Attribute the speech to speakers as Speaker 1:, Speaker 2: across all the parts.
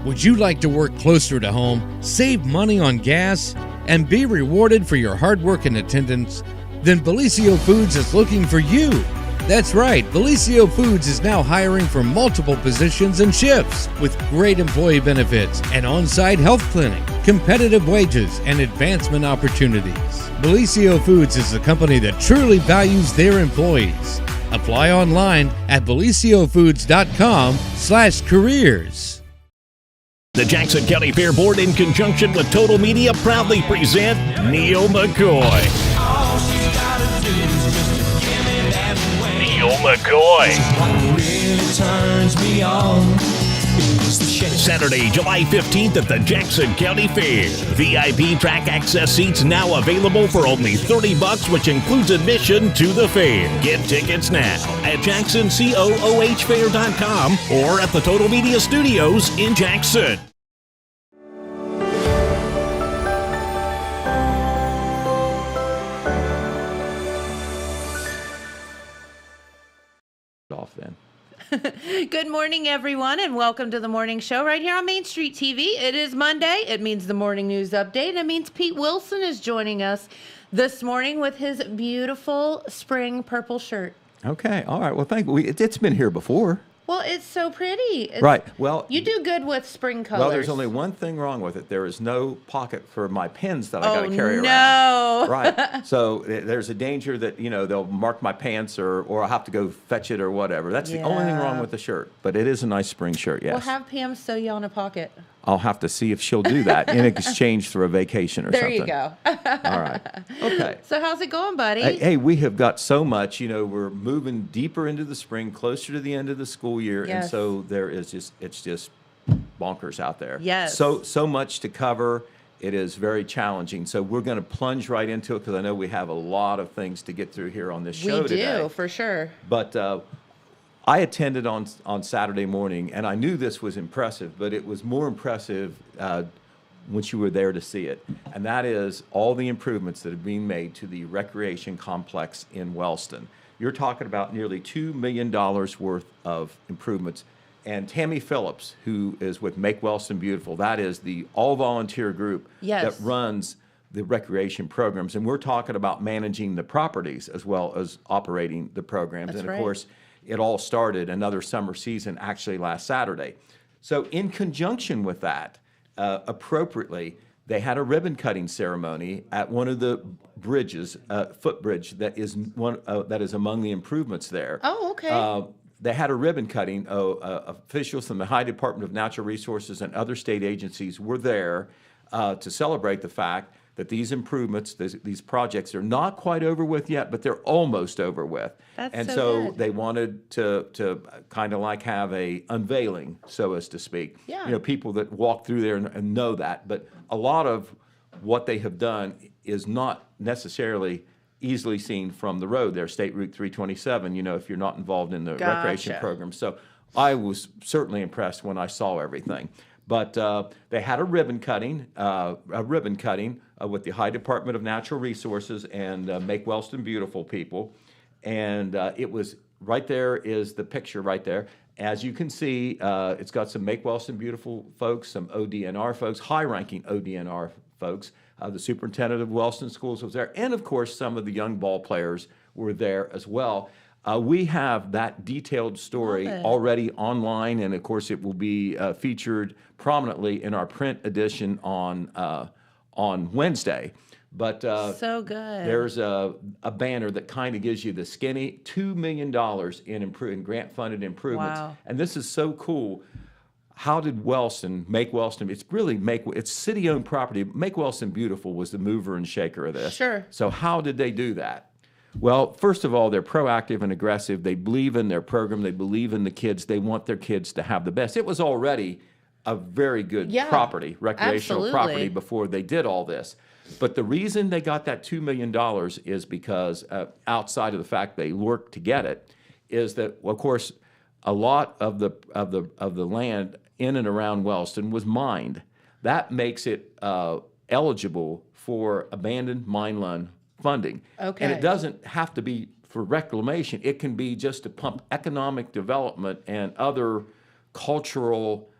Speaker 1: Would you like to work closer to home, save money on gas, and be rewarded for your hard work and attendance? Then Bellisio Foods is looking for you. That's right, Bellisio Foods is now hiring for multiple positions and shifts with great employee benefits, an on-site health clinic, competitive wages, and advancement opportunities. Bellisio Foods is a company that truly values their employees. Apply online at BellisioFoods.com/careers.
Speaker 2: The Jackson County Fair Board, in conjunction with Total Media, proudly present Neil McCoy. Neil McCoy. Saturday, July 15th at the Jackson County Fair. VIP track access seats now available for only $30, which includes admission to the fair. Get tickets now at JacksonCooHFair.com or at the Total Media Studios in Jackson.
Speaker 3: Off then.
Speaker 4: Good morning, everyone, and welcome to the morning show right here on Main Street TV. It is Monday. It means the morning news update. It means Pete Wilson is joining us this morning with his beautiful spring purple shirt.
Speaker 3: Okay. All right. Well, thank you. It's been here before.
Speaker 4: Well, it's so pretty.
Speaker 3: Right. Well,
Speaker 4: you do good with spring colors.
Speaker 3: Well, there's only one thing wrong with it. There is no pocket for my pens that I got to carry around.
Speaker 4: No.
Speaker 3: Right. So there's a danger that, they'll mark my pants or I'll have to go fetch it or whatever. That's the only thing wrong with the shirt. But it is a nice spring shirt, yes.
Speaker 4: Well, have Pam sew you on a pocket.
Speaker 3: I'll have to see if she'll do that in exchange for a vacation or something.
Speaker 4: There you go.
Speaker 3: All right. Okay.
Speaker 4: So how's it going, buddy?
Speaker 3: Hey, we have got so much. We're moving deeper into the spring, closer to the end of the school year,
Speaker 4: Yes.
Speaker 3: and so it's just bonkers out there.
Speaker 4: Yes.
Speaker 3: So much to cover. It is very challenging. So we're going to plunge right into it because I know we have a lot of things to get through here on this show today.
Speaker 4: We do, for sure.
Speaker 3: But I attended on Saturday morning, and I knew this was impressive, but it was more impressive once you were there to see it. And that is all the improvements that are being made to the recreation complex in Wellston. You're talking about nearly $2 million worth of improvements. And Tammy Phillips, who is with Make Wellston Beautiful, that is the all-volunteer group that runs the recreation programs. And we're talking about managing the properties as well as operating the programs.
Speaker 4: That's
Speaker 3: and, of
Speaker 4: right.
Speaker 3: course, it all started another summer season actually last Saturday. So in conjunction with that, appropriately, they had a ribbon cutting ceremony at one of the bridges, footbridge that is among the improvements there.
Speaker 4: Oh, okay.
Speaker 3: They had a ribbon cutting. Officials from the High Department of Natural Resources and other state agencies were there to celebrate the fact that these improvements, these projects are not quite over with yet, but they're almost over with.
Speaker 4: That's
Speaker 3: so
Speaker 4: good.
Speaker 3: they wanted to kind of like have a unveiling, so as to speak.
Speaker 4: Yeah.
Speaker 3: People that walk through there and know that, but a lot of what they have done is not necessarily easily seen from the road there, State Route 327, if you're not involved in the recreation program. So I was certainly impressed when I saw everything. But they had a ribbon cutting with the High Department of Natural Resources and Make Wellston Beautiful people. And it was right there is the picture right there. As you can see, it's got some Make Wellston Beautiful folks, some ODNR folks, high-ranking ODNR folks. The superintendent of Wellston Schools was there. And, of course, some of the young ball players were there as well. We have that detailed story already online, and of course it will be featured prominently in our print edition on Wednesday. But
Speaker 4: so good.
Speaker 3: There's a banner that kind of gives you the skinny $2 million in grant-funded improvements.
Speaker 4: Wow.
Speaker 3: And this is so cool. How did Wellston, Make Wellston, it's city-owned property. Make Wellston Beautiful was the mover and shaker of this.
Speaker 4: Sure.
Speaker 3: So how did they do that? Well, first of all, they're proactive and aggressive. They believe in their program. They believe in the kids. They want their kids to have the best. It was already a very good property, recreational property, before they did all this. But the reason they got that $2 million is because, outside of the fact they worked to get it, is that, well, of course, a lot of the land in and around Wellston was mined. That makes it eligible for abandoned mine loan funding.
Speaker 4: Okay.
Speaker 3: And it doesn't have to be for reclamation. It can be just to pump economic development and other cultural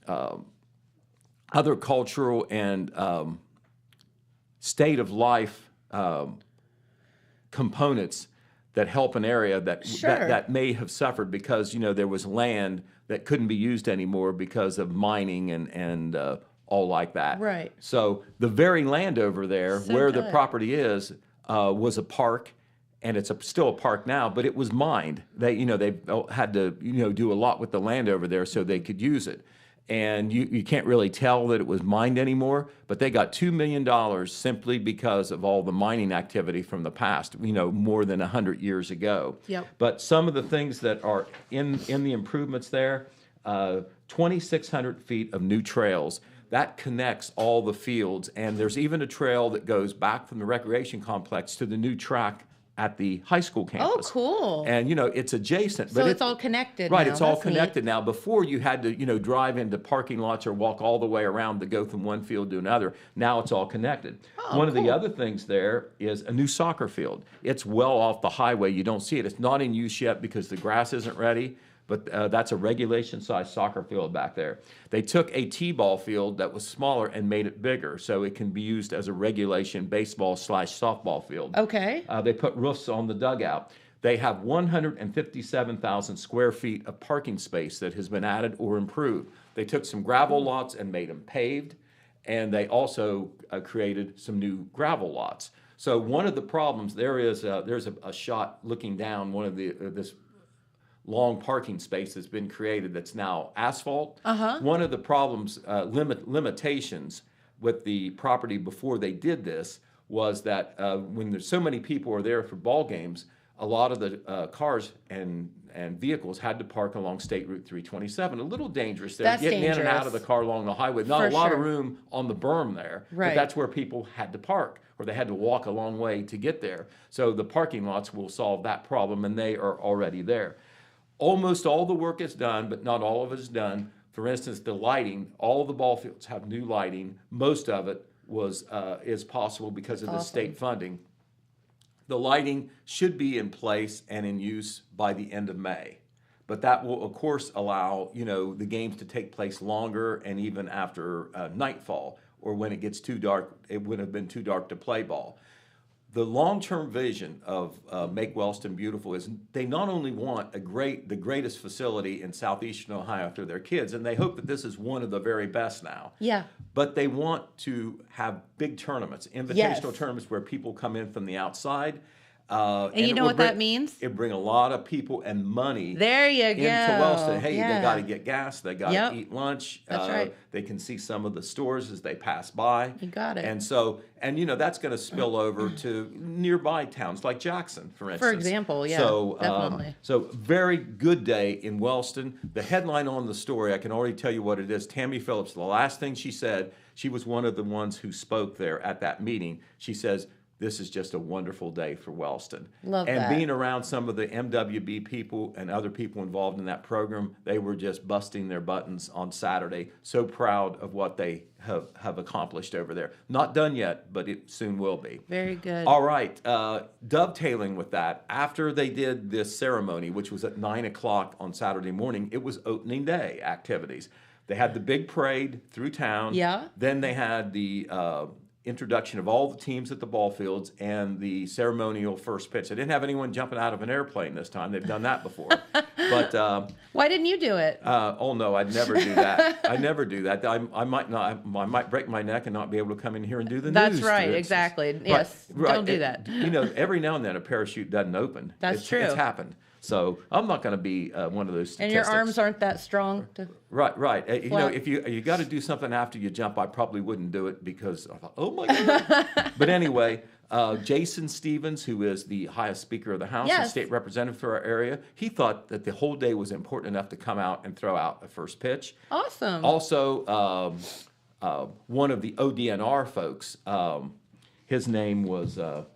Speaker 3: other cultural and state of life components that help an area that may have suffered because there was land that couldn't be used anymore because of mining and all like that.
Speaker 4: Right.
Speaker 3: So the very land over there where the
Speaker 4: good.
Speaker 3: property is was a park, and it's still a park now, but it was mined. They had to do a lot with the land over there so they could use it. And you can't really tell that it was mined anymore, but they got $2 million simply because of all the mining activity from the past, more than 100 years ago.
Speaker 4: Yep.
Speaker 3: But some of the things that are in the improvements there, 2,600 feet of new trails. That connects all the fields, and there's even a trail that goes back from the recreation complex to the new track at the high school campus.
Speaker 4: Oh, cool.
Speaker 3: And, it's adjacent.
Speaker 4: So
Speaker 3: but
Speaker 4: it's all connected
Speaker 3: Right,
Speaker 4: now.
Speaker 3: it's all
Speaker 4: That's
Speaker 3: connected
Speaker 4: neat.
Speaker 3: now. Before, you had to, drive into parking lots or walk all the way around to go from one field to another. Now it's all connected. One of the other things there is a new soccer field. It's well off the highway. You don't see it. It's not in use yet because the grass isn't ready. But that's a regulation-sized soccer field back there. They took a T-ball field that was smaller and made it bigger, so it can be used as a regulation baseball/softball field.
Speaker 4: Okay.
Speaker 3: They put roofs on the dugout. They have 157,000 square feet of parking space that has been added or improved. They took some gravel lots and made them paved, and they also created some new gravel lots. So one of the problems there's a shot looking down one of this long parking space that's been created that's now asphalt. One of the problems, limitations with the property before they did this was that when there's so many people are there for ball games, a lot of the cars and vehicles had to park along State Route 327. A little dangerous there,
Speaker 4: That's
Speaker 3: getting in and out
Speaker 4: dangerous.
Speaker 3: of the car along the highway. Not
Speaker 4: For
Speaker 3: a lot of
Speaker 4: sure.
Speaker 3: room on the berm there,
Speaker 4: Right.
Speaker 3: but that's where people had to park, or they had to walk a long way to get there. So the parking lots will solve that problem, and they are already there. Almost all the work is done, but not all of it is done. For instance, the lighting, all the ball fields have new lighting. Most of it is possible because of the state funding. The lighting should be in place and in use by the end of May. But that will, of course, allow, the games to take place longer and even after nightfall, or when it gets too dark. It would have been too dark to play ball. The long-term vision of Make Wellston Beautiful is they not only want the greatest facility in southeastern Ohio for their kids, and they hope that this is one of the very best now.
Speaker 4: Yeah.
Speaker 3: But they want to have big tournaments, invitational tournaments where people come in from the outside.
Speaker 4: And you know what that means?
Speaker 3: It bring a lot of people and money
Speaker 4: There you
Speaker 3: into
Speaker 4: go.
Speaker 3: Wellston. Hey,
Speaker 4: Yeah.
Speaker 3: they got to get gas. They got
Speaker 4: Yep.
Speaker 3: to eat lunch.
Speaker 4: That's right.
Speaker 3: They can see some of the stores as they pass by.
Speaker 4: You got it.
Speaker 3: And so, that's going to spill over to nearby towns like Jackson, for instance.
Speaker 4: For example, yeah,
Speaker 3: So,
Speaker 4: definitely.
Speaker 3: So very good day in Wellston. The headline on the story, I can already tell you what it is. Tammy Phillips, the last thing she said, she was one of the ones who spoke there at that meeting. She says, "This is just a wonderful day for Wellston."
Speaker 4: Love
Speaker 3: and
Speaker 4: that.
Speaker 3: being around some of the MWB people and other people involved in that program, they were just busting their buttons on Saturday. So proud of what they have accomplished over there. Not done yet, but it soon will be.
Speaker 4: Very good.
Speaker 3: All right. Dovetailing with that, after they did this ceremony, which was at 9 o'clock on Saturday morning, it was opening day activities. They had the big parade through town.
Speaker 4: Yeah.
Speaker 3: Then they had the introduction of all the teams at the ball fields and the ceremonial first pitch. They didn't have anyone jumping out of an airplane this time. They've done that before. But
Speaker 4: Why didn't you do it?
Speaker 3: oh no, I'd never do that. I never do that. I might not. I might break my neck and not be able to come in here and do the
Speaker 4: That's
Speaker 3: news.
Speaker 4: right,
Speaker 3: for instance.
Speaker 4: exactly. Yes, don't do that.
Speaker 3: Every now and then a parachute doesn't open.
Speaker 4: That's
Speaker 3: It's
Speaker 4: true.
Speaker 3: happened. So I'm not going to be one of those
Speaker 4: And
Speaker 3: statistics.
Speaker 4: your arms aren't that strong to.
Speaker 3: Right.
Speaker 4: Flap.
Speaker 3: If you got to do something after you jump, I probably wouldn't do it because I thought, oh my God. But anyway, Jason Stevens, who is the highest Speaker of the House and
Speaker 4: Yes.
Speaker 3: state representative for our area, he thought that the whole day was important enough to come out and throw out a first pitch.
Speaker 4: Awesome.
Speaker 3: Also, one of the ODNR folks, his name was, let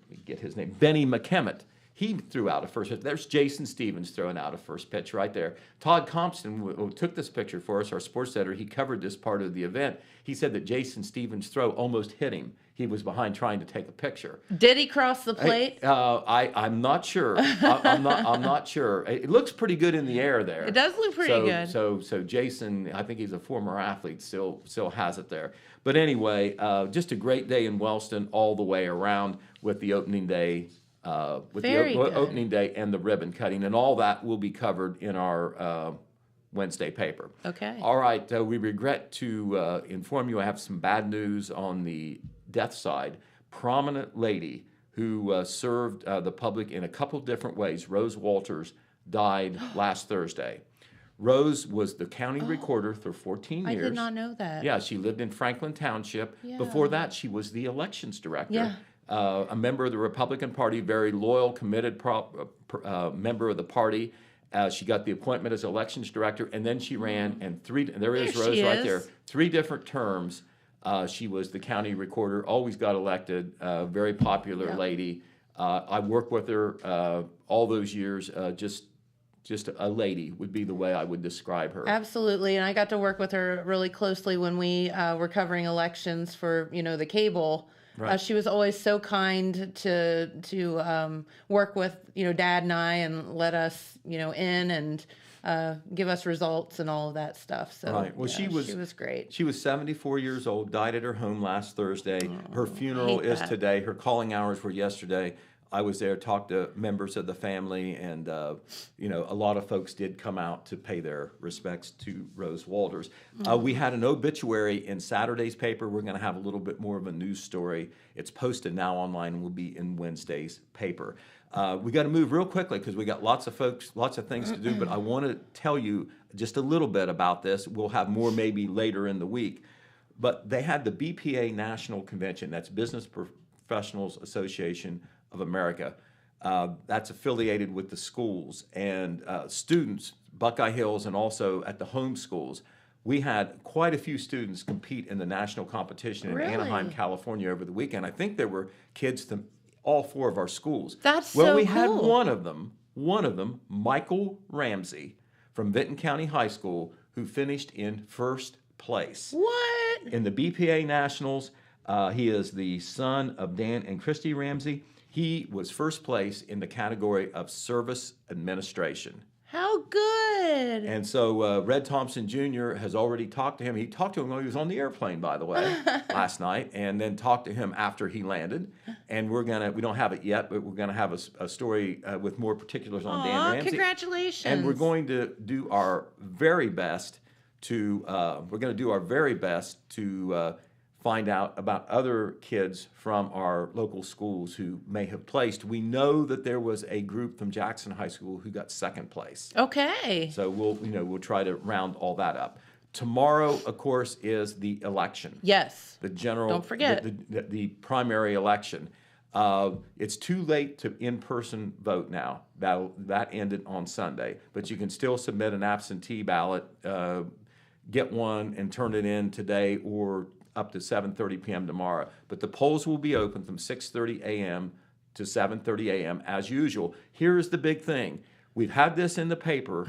Speaker 3: me get his name, Benny McKemmett. He threw out a first pitch. There's Jason Stevens throwing out a first pitch right there. Todd Compton who took this picture for us, our sports editor. He covered this part of the event. He said that Jason Stevens' throw almost hit him. He was behind trying to take a picture.
Speaker 4: Did he cross the plate?
Speaker 3: I'm not sure. I'm not sure. It looks pretty good in the air there.
Speaker 4: It does look pretty good.
Speaker 3: So Jason, I think he's a former athlete, still has it there. But anyway, just a great day in Wellston all the way around with the opening day. Opening day and the ribbon cutting, and all that will be covered in our Wednesday paper.
Speaker 4: Okay.
Speaker 3: All right. We regret to inform you I have some bad news on the death side. Prominent lady who served the public in a couple different ways, Rose Walters, died last Thursday. Rose was the county recorder for 14 years.
Speaker 4: I did not know that.
Speaker 3: Yeah, she lived in Franklin Township.
Speaker 4: Yeah.
Speaker 3: Before that, she was the elections director.
Speaker 4: Yeah.
Speaker 3: A member of the Republican Party, very loyal, committed member of the party. She got the appointment as elections director, and then she ran, and there is Rose right there, 3 different terms. She was the county recorder, always got elected, very popular lady. I worked with her all those years, just a lady would be the way I would describe her.
Speaker 4: Absolutely, and I got to work with her really closely when we were covering elections for the cable.
Speaker 3: Right.
Speaker 4: She was always so kind to work with Dad and I and let us in and give us results and all of that stuff. So
Speaker 3: right. Well, she
Speaker 4: was great.
Speaker 3: She was 74 years old, died at her home last Thursday. Her funeral is today. Her calling hours were yesterday. I was there, talked to members of the family, and a lot of folks did come out to pay their respects to Rose Walters. We had an obituary in Saturday's paper. We're going to have a little bit more of a news story. It's posted now online and will be in Wednesday's paper. We got to move real quickly because we got lots of things to do, but I want to tell you just a little bit about this. We'll have more maybe later in the week. But they had the BPA National Convention. That's Business Professionals Association of America. That's affiliated with the schools and students, Buckeye Hills, and also at the home schools. We had quite a few students compete in the national competition in Anaheim, California over the weekend. I think there were kids from all 4 of our schools.
Speaker 4: That's
Speaker 3: well,
Speaker 4: so
Speaker 3: we
Speaker 4: cool.
Speaker 3: had one of them, Michael Ramsey from Vinton County High School, who finished in first place.
Speaker 4: What?
Speaker 3: In the BPA Nationals. He is the son of Dan and Christy Ramsey. He was first place in the category of service administration.
Speaker 4: How good.
Speaker 3: And so Red Thompson Jr. has already talked to him. He talked to him while he was on the airplane, by the way, last night, and then talked to him after he landed. And we don't have it yet, but we're going to have a story with more particulars on Dan Ramsey.
Speaker 4: Congratulations.
Speaker 3: And we're going to do our very best to find out about other kids from our local schools who may have placed. We know that there was a group from Jackson High School who got second place.
Speaker 4: Okay.
Speaker 3: So we'll try to round all that up. Tomorrow, of course, is the election.
Speaker 4: Yes.
Speaker 3: The general.
Speaker 4: Don't forget.
Speaker 3: The primary election. It's too late to in-person vote now. That ended on Sunday, but you can still submit an absentee ballot, get one, and turn it in today or up to 7:30 p.m. tomorrow. But the polls will be open from 6:30 a.m. to 7:30 a.m. as usual. Here's the big thing. We've had this in the paper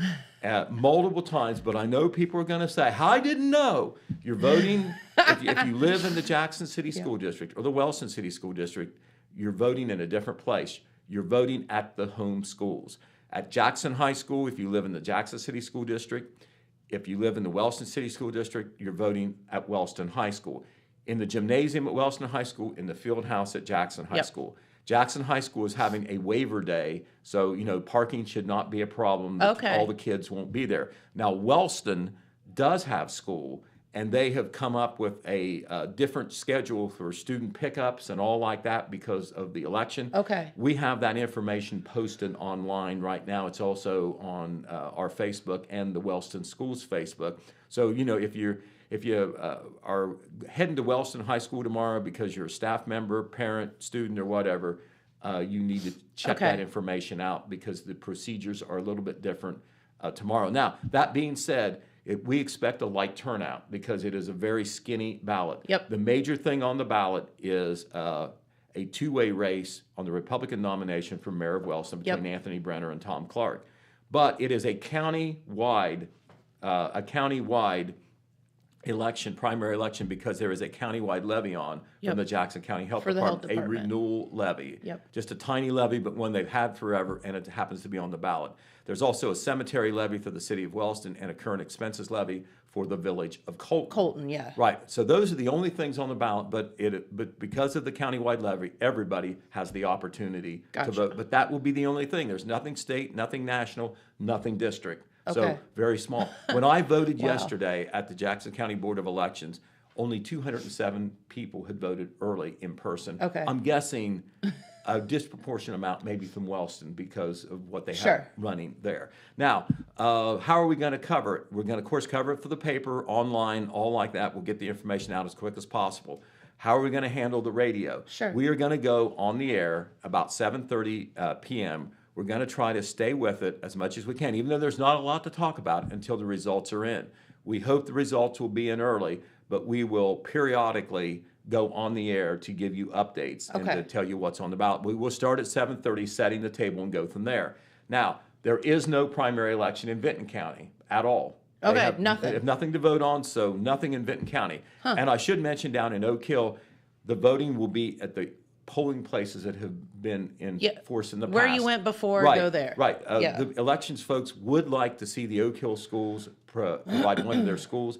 Speaker 3: multiple times, but I know people are going to say, I didn't know. You're voting, if you live in the Jackson City School District or the Wellston City School District, you're voting in a different place. You're voting at the home schools. At Jackson High School, if you live in the Jackson City School District, if you live in the Wellston City School District, you're voting at Wellston High School. In the gymnasium at Wellston High School, in the field house at Jackson High School. Jackson High School is having a waiver day, so parking should not be a problem.
Speaker 4: Okay.
Speaker 3: All the kids won't be there. Now, Wellston does have school, and they have come up with a different schedule for student pickups and all like that because of the election.
Speaker 4: Okay.
Speaker 3: We have that information posted online right now. It's also on our Facebook and the Wellston Schools Facebook. So, if you are heading to Wellston High School tomorrow because you're a staff member, parent, student, or whatever, you need to check that information out because the procedures are a little bit different tomorrow. Now, that being said, we expect a light turnout because it is a very skinny ballot.
Speaker 4: Yep.
Speaker 3: The major thing on the ballot is a two-way race on the Republican nomination for mayor of Wellston between Anthony Brenner and Tom Clark. But it is a county-wide election, primary election, because there is a countywide levy on from the Jackson County Health Department, a renewal levy. Just a tiny levy, but one they've had forever, and it happens to be on the ballot. There's also a cemetery levy for the city of Wellston and a current expenses levy for the village of Colton. Right. So those are the only things on the ballot, but because of the countywide levy, everybody has the opportunity to vote. But that will be the only thing. There's nothing state, nothing national, nothing district. So very small. When I voted yesterday at the Jackson County Board of Elections, only 207 people had voted early in person. I'm guessing a disproportionate amount maybe from Wellston because of what they have running there. Now, how are we going to cover it? We're going to, of course, cover it for the paper, online, all like that. We'll get the information out as quick as possible. How are we going to handle the radio? We are going to go on the air about 7:30 p.m. We're going to try to stay with it as much as we can, even though there's not a lot to talk about until the results are in. We hope the results will be in early, but we will periodically go on the air to give you updates and to tell you what's on the ballot. We will start at 7:30, setting the table, and go from there. Now, there is no primary election in Vinton County at all.
Speaker 4: Nothing.
Speaker 3: They have nothing to vote on, so nothing in Vinton County. And I should mention down in Oak Hill, the voting will be at the polling places that have been in force in the past.
Speaker 4: Where you went before, go there.
Speaker 3: The elections folks would like to see the Oak Hill schools provide one of their schools.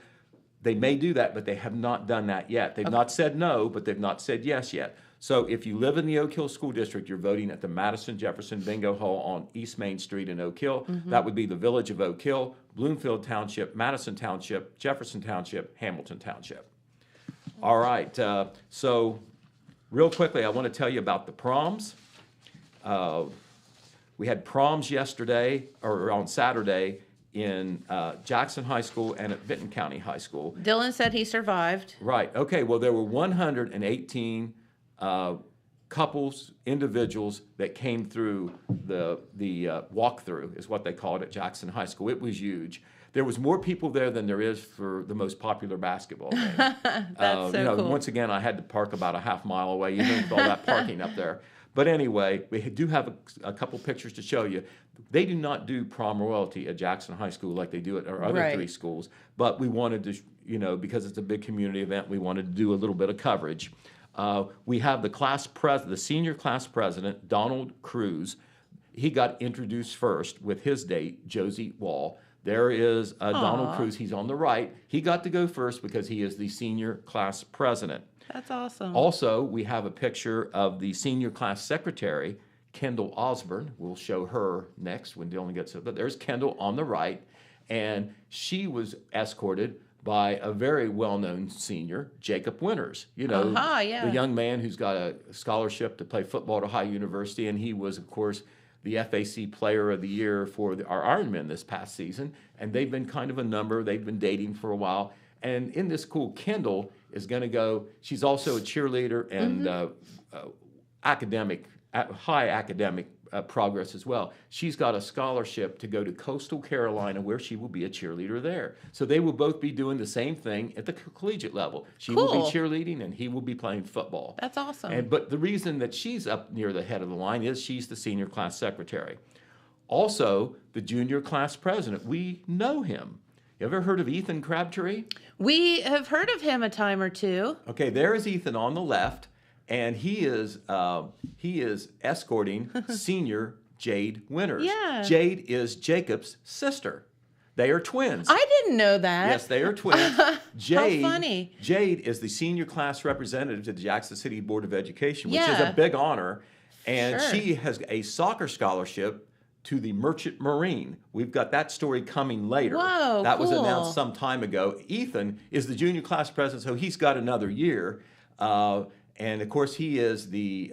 Speaker 3: They may do that, but they have not done that yet. They've not said no, but they've not said yes yet. So if you live in the Oak Hill School District, you're voting at the Madison Jefferson Bingo Hall on East Main Street in Oak Hill. That would be the village of Oak Hill, Bloomfield Township, Madison Township, Jefferson Township, Hamilton Township. All right, so real quickly, I want to tell you about the proms. We had proms yesterday, or on Saturday, in Jackson High School and at Vinton County High School.
Speaker 4: Dylan said he survived.
Speaker 3: Right. Okay. Well, there were 118 couples, individuals that came through the walkthrough, is what they call it at Jackson High School. It was huge. There was more people there than there is for the most popular basketball game.
Speaker 4: That's so cool.
Speaker 3: Once again, I had to park about a half mile away, even with all that parking up there. But anyway, we do have a couple pictures to show you. They do not do prom royalty at Jackson High School like they do at our other three schools. But we wanted to, because it's a big community event, we wanted to do a little bit of coverage. We have the senior class president, Donald Cruz. He got introduced first with his date, Josie Wall. There is Donald Cruz. He's on the right. He got to go first because he is the senior class president.
Speaker 4: That's awesome.
Speaker 3: Also, we have a picture of the senior class secretary, Kendall Osborne. We'll show her next when Dylan gets it. But there's Kendall on the right, and she was escorted by a very well-known senior, Jacob Winters. The young man who's got a scholarship to play football at Ohio University, and he was, of course, the FAC Player of the Year for our Ironmen this past season. And they've been kind of a number. They've been dating for a while. And in this school, Kendall is going to go. She's also a cheerleader and high academic progress as well. She's got a scholarship to go to Coastal Carolina, where she will be a cheerleader there. So they will both be doing the same thing at the collegiate level. She will be cheerleading, and he will be playing football.
Speaker 4: That's awesome.
Speaker 3: But the reason that she's up near the head of the line is she's the senior class secretary. Also, the junior class president. We know him. You ever heard of Ethan Crabtree?
Speaker 4: We have heard of him a time or two.
Speaker 3: Okay, there is Ethan on the left, and he is escorting senior Jade Winters.
Speaker 4: Yeah.
Speaker 3: Jade is Jacob's sister. They are twins.
Speaker 4: I didn't know that.
Speaker 3: Yes, they are twins. Jade,
Speaker 4: How funny.
Speaker 3: Jade is the senior class representative to the Jackson City Board of Education, which is a big honor. And she has a soccer scholarship to the Merchant Marine. We've got that story coming later.
Speaker 4: Whoa,
Speaker 3: that was
Speaker 4: cool.
Speaker 3: announced some time ago. Ethan is the junior class president, so he's got another year. And of course, he is the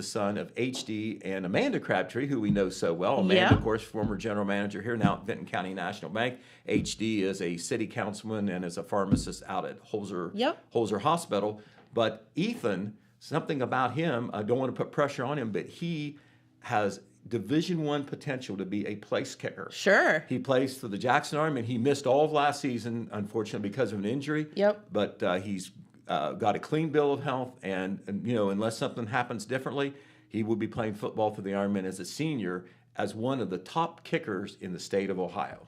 Speaker 3: son of HD and Amanda Crabtree, who we know so well. Amanda, of course, former general manager here now at Vinton County National Bank. HD is a city councilman and is a pharmacist out at Holzer Hospital. But Ethan, something about him, I don't want to put pressure on him, but he has Division I potential to be a place kicker.
Speaker 4: Sure.
Speaker 3: He plays for the Jackson Army, and he missed all of last season, unfortunately, because of an injury.
Speaker 4: Yep.
Speaker 3: But he's got a clean bill of health, and unless something happens differently, he will be playing football for the Ironmen as a senior, as one of the top kickers in the state of Ohio.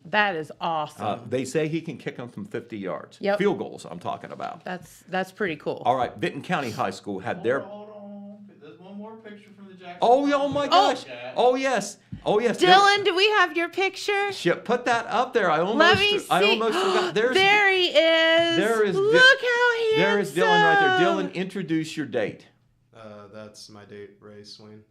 Speaker 4: That is awesome.
Speaker 3: They say he can kick them from 50 yards.
Speaker 4: Yep.
Speaker 3: Field goals, I'm talking about.
Speaker 4: That's pretty cool.
Speaker 3: All right, Benton County High School had their.
Speaker 5: Hold on. There's one more picture from the Jackson.
Speaker 3: Oh my gosh. Oh yes.
Speaker 4: Dylan, do we have your picture?
Speaker 3: Shit, put that up there. I almost
Speaker 4: Let me see.
Speaker 3: forgot.
Speaker 4: There he is.
Speaker 3: There is.
Speaker 4: Look how handsome.
Speaker 3: There is Dylan right there. Dylan, introduce your date.
Speaker 5: That's my date, Ray Swain.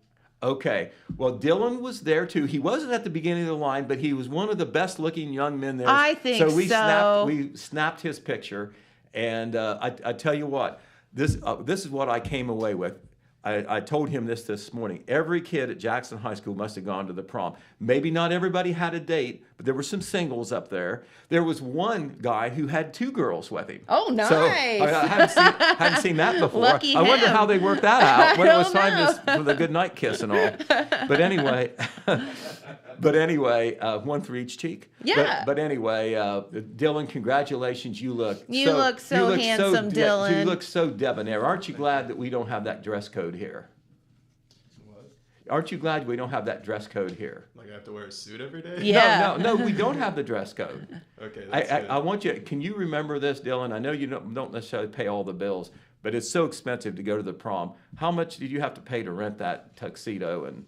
Speaker 3: Okay. Well, Dylan was there too. He wasn't at the beginning of the line, but he was one of the best looking young men there.
Speaker 4: I think so.
Speaker 3: We snapped his picture, and I tell you what, this is what I came away with. I told him this morning. Every kid at Jackson High School must have gone to the prom. Maybe not everybody had a date, but there were some singles up there. There was one guy who had 2 girls with him.
Speaker 4: Oh, nice.
Speaker 3: So I hadn't seen that before.
Speaker 4: Lucky
Speaker 3: I wonder
Speaker 4: him.
Speaker 3: how they worked that out when it was
Speaker 4: I
Speaker 3: time
Speaker 4: don't
Speaker 3: for the goodnight kiss and all. But anyway, one for each cheek.
Speaker 4: Yeah.
Speaker 3: But anyway, Dylan, congratulations. You look
Speaker 4: so handsome, Dylan.
Speaker 3: You look so debonair. Aren't you glad that we don't have that dress code here?
Speaker 5: What?
Speaker 3: Aren't you glad we don't have that dress code here?
Speaker 5: Like I have to wear a suit every day?
Speaker 4: Yeah.
Speaker 3: No, we don't have the dress code.
Speaker 5: Okay, that's good.
Speaker 3: I want you. Can you remember this, Dylan? I know you don't necessarily pay all the bills, but it's so expensive to go to the prom. How much did you have to pay to rent that tuxedo? And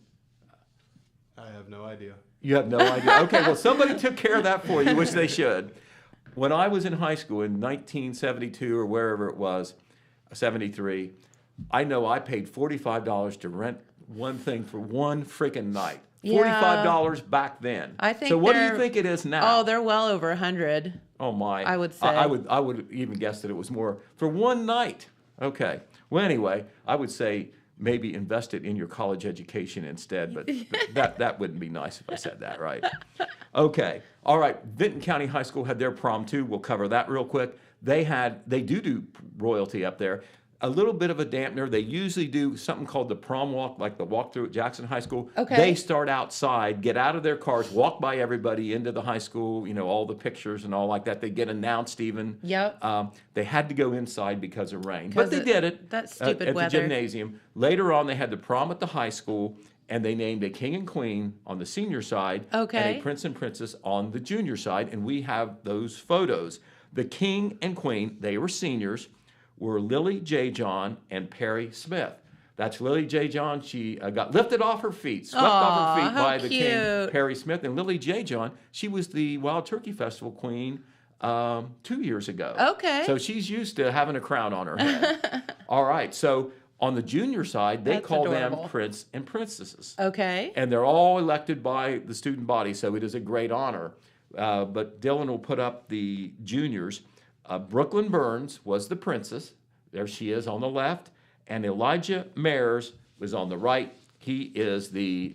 Speaker 5: I have no idea.
Speaker 3: you have no idea. Okay, well, somebody took care of that for you, which they should. When I was in high school in 1972 or wherever it was, 73, I know I paid $45 to rent one thing for one freaking night.
Speaker 4: Yeah.
Speaker 3: $45 back then.
Speaker 4: I think
Speaker 3: so. What do you
Speaker 4: they're-
Speaker 3: think it is now?
Speaker 4: Oh, they're well over 100.
Speaker 3: Oh my!
Speaker 4: I would say.
Speaker 3: I would even guess that it was more for one night. Okay. Well, anyway, I would say maybe invest it in your college education instead, but that wouldn't be nice if I said that, right? Okay. All right. Benton County High School had their prom too. We'll cover that real quick. They do royalty up there. A little bit of a dampener. They usually do something called the prom walk, like the walk through at Jackson High School.
Speaker 4: Okay.
Speaker 3: They start outside, get out of their cars, walk by everybody into the high school, all the pictures and all like that. They get announced even.
Speaker 4: Yep.
Speaker 3: They had to go inside because of rain. But they did it.
Speaker 4: That stupid
Speaker 3: at
Speaker 4: weather.
Speaker 3: the gymnasium. Later on, they had the prom at the high school, and they named a king and queen on the senior side and
Speaker 4: Okay.
Speaker 3: a prince and princess on the junior side, and we have those photos. The king and queen, they were seniors, were Lily J. John and Perry Smith. That's Lily J. John. She got lifted off her feet, swept off her feet
Speaker 4: how
Speaker 3: by the king,
Speaker 4: cute.
Speaker 3: Perry Smith. And Lily J. John, she was the Wild Turkey Festival queen 2 years ago.
Speaker 4: Okay.
Speaker 3: So she's used to having a crown on her head. All right. So on the junior side, they
Speaker 4: That's
Speaker 3: call
Speaker 4: adorable.
Speaker 3: them prince and princesses.
Speaker 4: Okay.
Speaker 3: And they're all elected by the student body, so it is a great honor. But Dylan will put up the juniors. Brooklyn Burns was the princess. There she is on the left. And Elijah Mayers was on the right. He is the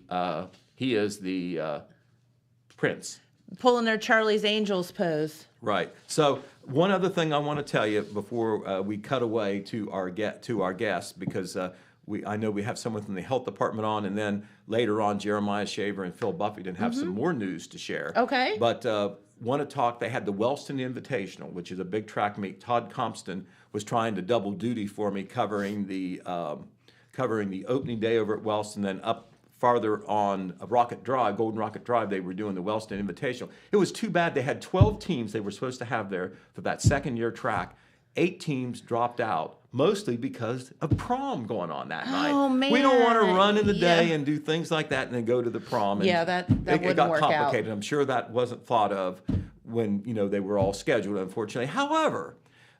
Speaker 3: prince.
Speaker 4: Pulling their Charlie's Angels pose.
Speaker 3: Right. So one other thing I want to tell you before we cut away to our guests, because I know we have someone from the health department on, and then later on Jeremiah Shaver and Phil Buffington have some more news to share.
Speaker 4: Okay.
Speaker 3: But want to talk? They had the Wellston Invitational, which is a big track meet. Todd Compston was trying to double duty for me, covering the opening day over at Wellston, then up farther on Golden Rocket Drive, they were doing the Wellston Invitational. It was too bad. They had 12 teams they were supposed to have there for that second-year track. 8 teams dropped out, mostly because of prom going on that night.
Speaker 4: Oh, man.
Speaker 3: We don't want to run in the day
Speaker 4: Yeah.
Speaker 3: and do things like that and then go to the prom. And
Speaker 4: Yeah, that
Speaker 3: it
Speaker 4: wouldn't
Speaker 3: got
Speaker 4: work out.
Speaker 3: complicated. I'm sure that wasn't thought of when they were all scheduled, unfortunately. However,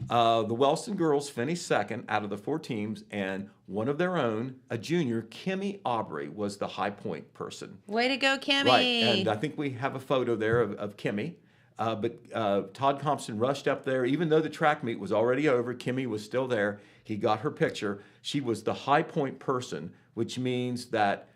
Speaker 3: the Wellston girls finished second out of the 4 teams, and one of their own, a junior, Kimmy Aubrey, was the high point person.
Speaker 4: Way to go, Kimmy.
Speaker 3: Right, and I think we have a photo there of Kimmy. But Todd Compson rushed up there. Even though the track meet was already over, Kimmy was still there. He got her picture. She was the high point person, which means that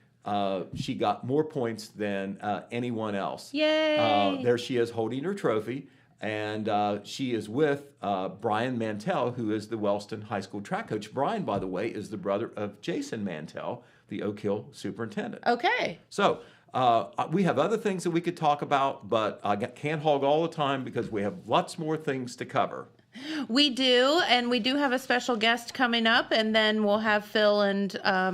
Speaker 3: she got more points than anyone else.
Speaker 4: Yay!
Speaker 3: There she is holding her trophy. And she is with Brian Mantell, who is the Wellston High School track coach. Brian, by the way, is the brother of Jason Mantell, the Oak Hill superintendent.
Speaker 4: Okay.
Speaker 3: So we have other things that we could talk about, but I can't hog all the time because we have lots more things to cover.
Speaker 4: We do, and we do have a special guest coming up, and then we'll have Phil and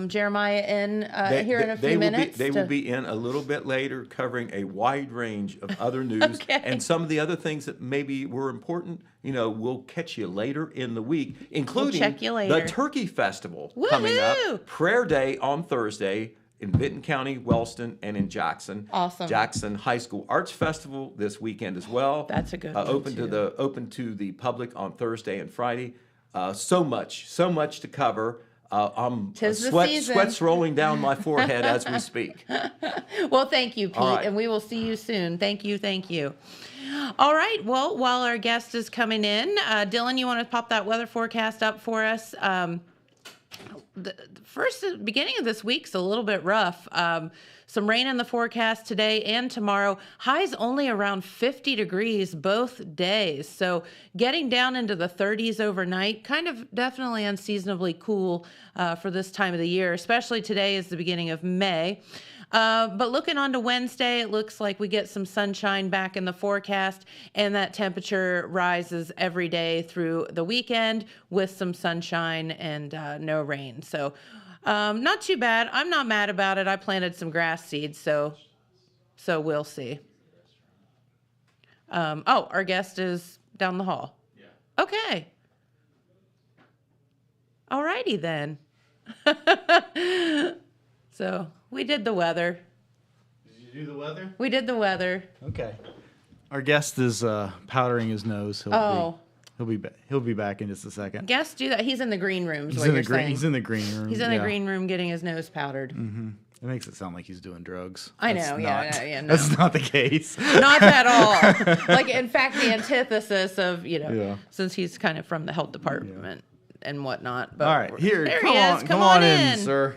Speaker 4: Jeremiah in here in a few minutes.
Speaker 3: They will be in a little bit later, covering a wide range of other news and some of the other things that maybe were important. We'll catch you later in the week, including
Speaker 4: check you later.
Speaker 3: the Turkey Festival coming up, Prayer Day on Thursday in Benton County, Wellston, and in Jackson.
Speaker 4: Awesome.
Speaker 3: Jackson High School Arts Festival this weekend as well.
Speaker 4: That's a good one,
Speaker 3: open to the public on Thursday and Friday. So much to cover. Sweat's rolling down my forehead as we speak.
Speaker 4: Well, thank you, Pete,
Speaker 3: right.
Speaker 4: and we will see you soon. Thank you. All right. Well, while our guest is coming in, Dylan, you want to pop that weather forecast up for us? The beginning of this week's a little bit rough. Some rain in the forecast today and tomorrow. Highs only around 50 degrees both days. So getting down into the 30s overnight, kind of definitely unseasonably cool for this time of the year, especially today is the beginning of May. But looking on to Wednesday, it looks like we get some sunshine back in the forecast, and that temperature rises every day through the weekend with some sunshine and no rain. So not too bad. I'm not mad about it. I planted some grass seeds, so we'll see. Our guest is down the hall. Yeah. Okay. All righty then. So we did the weather.
Speaker 6: Did you do the weather?
Speaker 4: We did the weather.
Speaker 6: Okay. Our guest is powdering his nose. He'll be back in just a second.
Speaker 4: Guests do that. He's in the green room.
Speaker 6: He's in the green room.
Speaker 4: He's in the green room getting his nose powdered.
Speaker 6: Mm-hmm. It makes it sound like he's doing drugs.
Speaker 4: I know. No.
Speaker 6: That's not the case.
Speaker 4: Not at all. Like, in fact, the antithesis of, since he's kind of from the health department and whatnot. But
Speaker 6: all right, here,
Speaker 4: there
Speaker 6: come
Speaker 4: he
Speaker 6: on,
Speaker 4: is.
Speaker 6: come on in, sir.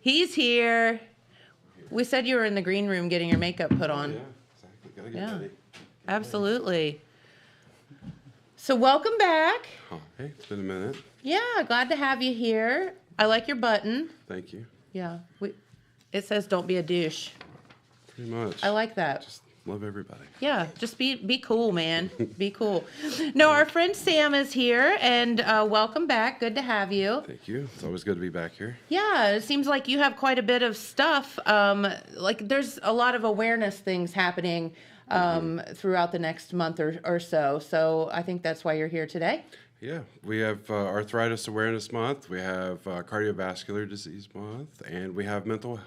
Speaker 4: He's here. We said you were in the green room getting your makeup put on.
Speaker 7: Yeah, exactly. Gotta get ready.
Speaker 4: Absolutely. So welcome back.
Speaker 7: Oh, hey, it's been a minute.
Speaker 4: Yeah, glad to have you here. I like your button.
Speaker 7: Thank you.
Speaker 4: Yeah. It says don't be a douche.
Speaker 7: Pretty much.
Speaker 4: I like that.
Speaker 7: Just love everybody.
Speaker 4: Yeah, just be cool, man. Be cool. No, our friend Sam is here, and welcome back. Good to have you.
Speaker 7: Thank you. It's always good to be back here.
Speaker 4: Yeah, it seems like you have quite a bit of stuff. Like there's a lot of awareness things happening throughout the next month or so. So I think that's why you're here today.
Speaker 7: Yeah, we have Arthritis Awareness Month. We have Cardiovascular Disease Month, and we have Mental